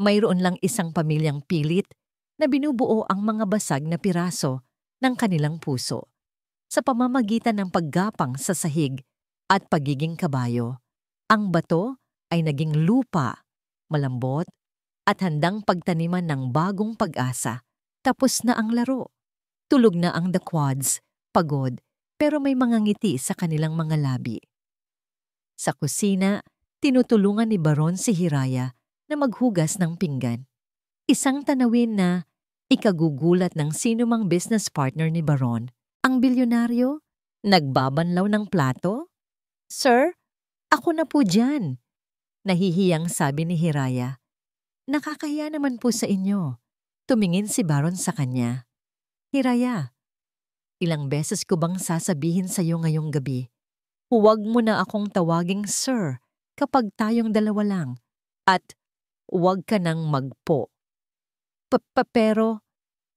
Mayroon lang isang pamilyang pilit na binubuo ang mga basag na piraso ng kanilang puso sa pamamagitan ng paggapang sa sahig at pagiging kabayo. Ang bato ay naging lupa, malambot at handang pagtaniman ng bagong pag-asa. Tapos na ang laro. Tulog na ang The Quads, pagod, pero may mga ngiti sa kanilang mga labi. Sa kusina, tinutulungan ni Baron si Hiraya na maghugas ng pinggan. Isang tanawin na ikagugulat ng sinumang business partner ni Baron. Ang bilyonaryo, nagbabanlaw ng plato? Sir, ako na po dyan. Nahihiyang sabi ni Hiraya. Nakakahiya naman po sa inyo. Tumingin si Baron sa kanya. Hiraya, ilang beses ko bang sasabihin sa iyo ngayong gabi? Huwag mo na akong tawaging sir kapag tayong dalawa lang at huwag ka nang magpo. Pero,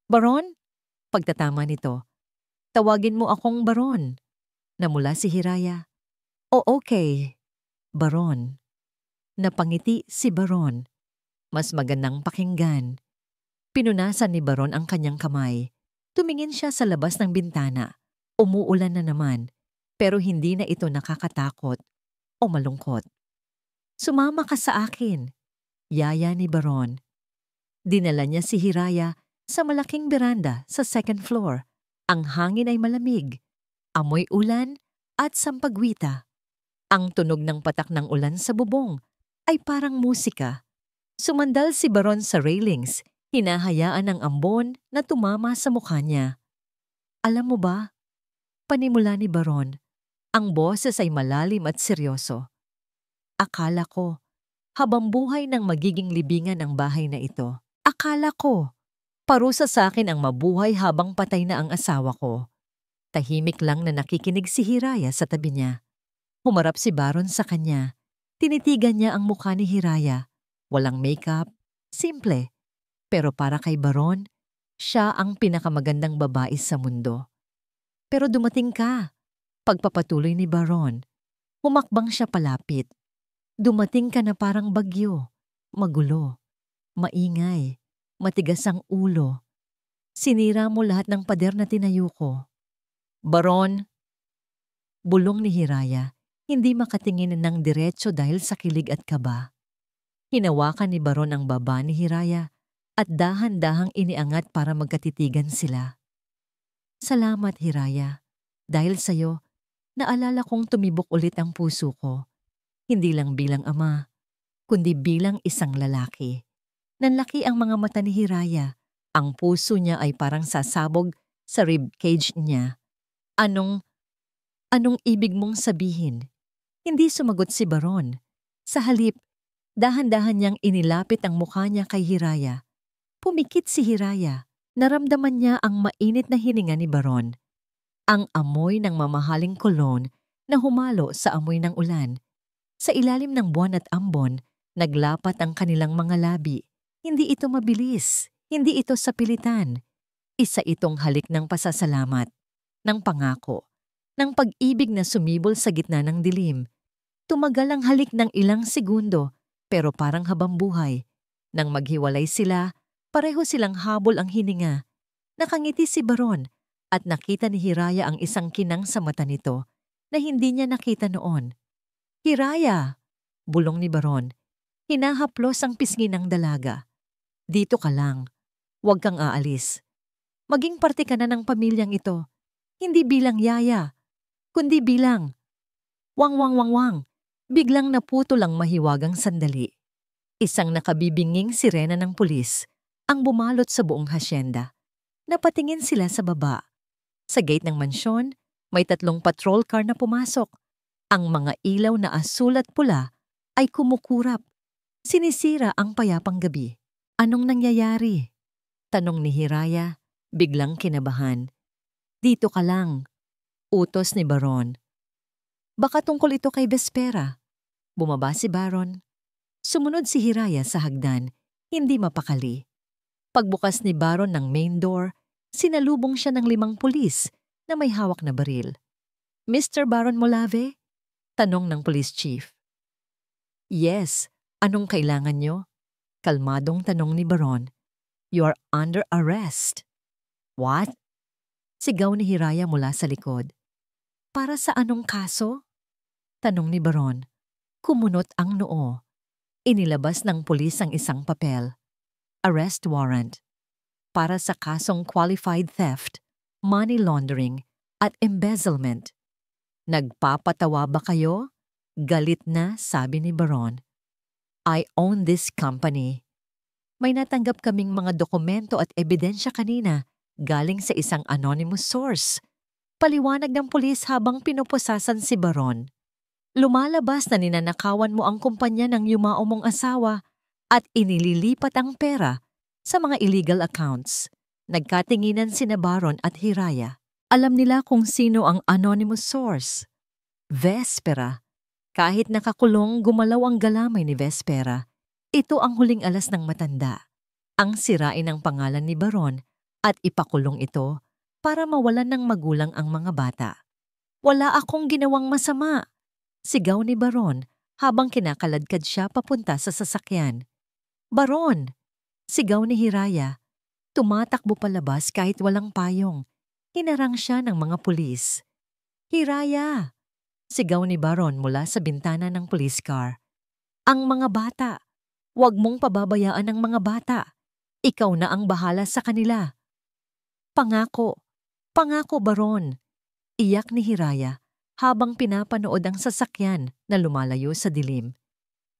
Baron? Pagtatama nito, tawagin mo akong Baron. Namula si Hiraya. O okay, Baron. Napangiti si Baron. Mas magandang pakinggan. Pinunasan ni Baron ang kanyang kamay. Tumingin siya sa labas ng bintana. Umuulan na naman, pero hindi na ito nakakatakot o malungkot. Sumama ka sa akin, yaya ni Baron. Dinala niya si Hiraya sa malaking beranda sa second floor. Ang hangin ay malamig, amoy ulan at sampagwita. Ang tunog ng patak ng ulan sa bubong ay parang musika. Sumandal si Baron sa railings, hinahayaan ng ambon na tumama sa mukha niya. Alam mo ba, panimula ni Baron, ang boses ay malalim at seryoso. Akala ko, habang buhay nang magiging libingan ang bahay na ito. Akala ko, parusa sa akin ang mabuhay habang patay na ang asawa ko. Tahimik lang na nakikinig si Hiraya sa tabi niya. Humarap si Baron sa kanya. Tinitigan niya ang mukha ni Hiraya. Walang makeup, simple. Pero para kay Baron, siya ang pinakamagandang babae sa mundo. Pero dumating ka. Pagpapatuloy ni Baron. Humakbang siya palapit. Dumating ka na parang bagyo. Magulo. Maingay. Matigas ang ulo. Sinira mo lahat ng pader na tinayo ko. Baron. Bulong ni Hiraya. Hindi makatingin ng diretso dahil sa kilig at kaba. Hinawakan ni Baron ang baba ni Hiraya at dahan-dahang iniangat para magkatitigan sila. Salamat, Hiraya. Dahil sa'yo, naalala kong tumibok ulit ang puso ko. Hindi lang bilang ama, kundi bilang isang lalaki. Nanlaki ang mga mata ni Hiraya. Ang puso niya ay parang sasabog sa ribcage niya. Anong ibig mong sabihin? Hindi sumagot si Baron. Sa halip, dahan-dahan niyang inilapit ang mukha niya kay Hiraya. Pumikit si Hiraya. Naramdaman niya ang mainit na hininga ni Baron. Ang amoy ng mamahaling kolon na humalo sa amoy ng ulan. Sa ilalim ng buwan at ambon, naglapat ang kanilang mga labi. Hindi ito mabilis, hindi ito sapilitan. Isa itong halik ng pasasalamat, ng pangako, ng pag-ibig na sumibol sa gitna ng dilim. Tumagal ang halik ng ilang segundo, pero parang habang buhay. Nang maghiwalay sila, pareho silang habol ang hininga. Nakangiti si Baron at nakita ni Hiraya ang isang kinang sa mata nito na hindi niya nakita noon. Hiraya! Bulong ni Baron. Hinahaplos ang pisngi ng dalaga. Dito ka lang. Huwag kang aalis. Maging parte ka na ng pamilyang ito. Hindi bilang yaya, kundi bilang wang. Biglang naputol ang mahiwagang sandali. Isang nakabibinging sirena ng pulis ang bumalot sa buong hasyenda. Napatingin sila sa baba. Sa gate ng mansyon, may 3 patrol car na pumasok. Ang mga ilaw na asul at pula ay kumukurap. Sinisira ang payapang gabi. Anong nangyayari? Tanong ni Hiraya, biglang kinabahan. Dito ka lang. Utos ni Baron. Baka tungkol ito kay Vespera. Bumaba si Baron. Sumunod si Hiraya sa hagdan, hindi mapakali. Pagbukas ni Baron ng main door, sinalubong siya ng 5 pulis na may hawak na baril. Mr. Baron Molave? Tanong ng police chief. Yes, anong kailangan nyo? Kalmadong tanong ni Baron. You are under arrest. What? Sigaw ni Hiraya mula sa likod. Para sa anong kaso? Tanong ni Baron. Kumunot ang noo. Inilabas ng pulis ang isang papel. Arrest warrant. Para sa kasong qualified theft, money laundering, at embezzlement. Nagpapatawa ba kayo? Galit na sabi ni Baron. I own this company. May natanggap kaming mga dokumento at ebidensya kanina galing sa isang anonymous source. Paliwanag ng pulis habang pinupusasan si Baron. Lumalabas na ninanakawan mo ang kumpanya ng yumao mong asawa at inililipat ang pera sa mga illegal accounts. Nagkatinginan sina Baron at Hiraya. Alam nila kung sino ang anonymous source. Vespera. Kahit nakakulong, gumalaw ang galamay ni Vespera. Ito ang huling alas ng matanda. Ang sirain ang pangalan ni Baron at ipakulong ito para mawalan ng magulang ang mga bata. Wala akong ginawang masama. Sigaw ni Baron habang kinakaladkad siya papunta sa sasakyan. Baron! Sigaw ni Hiraya. Tumatakbo palabas kahit walang payong. Hinarang siya ng mga pulis. Hiraya! Sigaw ni Baron mula sa bintana ng police car. Ang mga bata! Huwag mong pababayaan ang mga bata. Ikaw na ang bahala sa kanila. Pangako! Pangako, Baron! Iyak ni Hiraya habang pinapanood ang sasakyan na lumalayo sa dilim.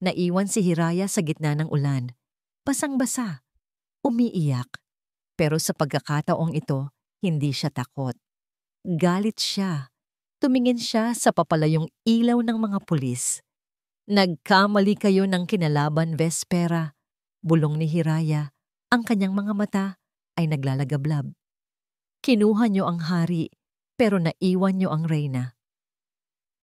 Naiwan si Hiraya sa gitna ng ulan. Basang-basa. Umiiyak. Pero sa pagkakataong ito, hindi siya takot. Galit siya. Tumingin siya sa papalayong ilaw ng mga pulis. Nagkamali kayo ng kinalaban, Vespera. Bulong ni Hiraya. Ang kanyang mga mata ay naglalagablab. Kinuha niyo ang hari, pero naiwan niyo ang reyna.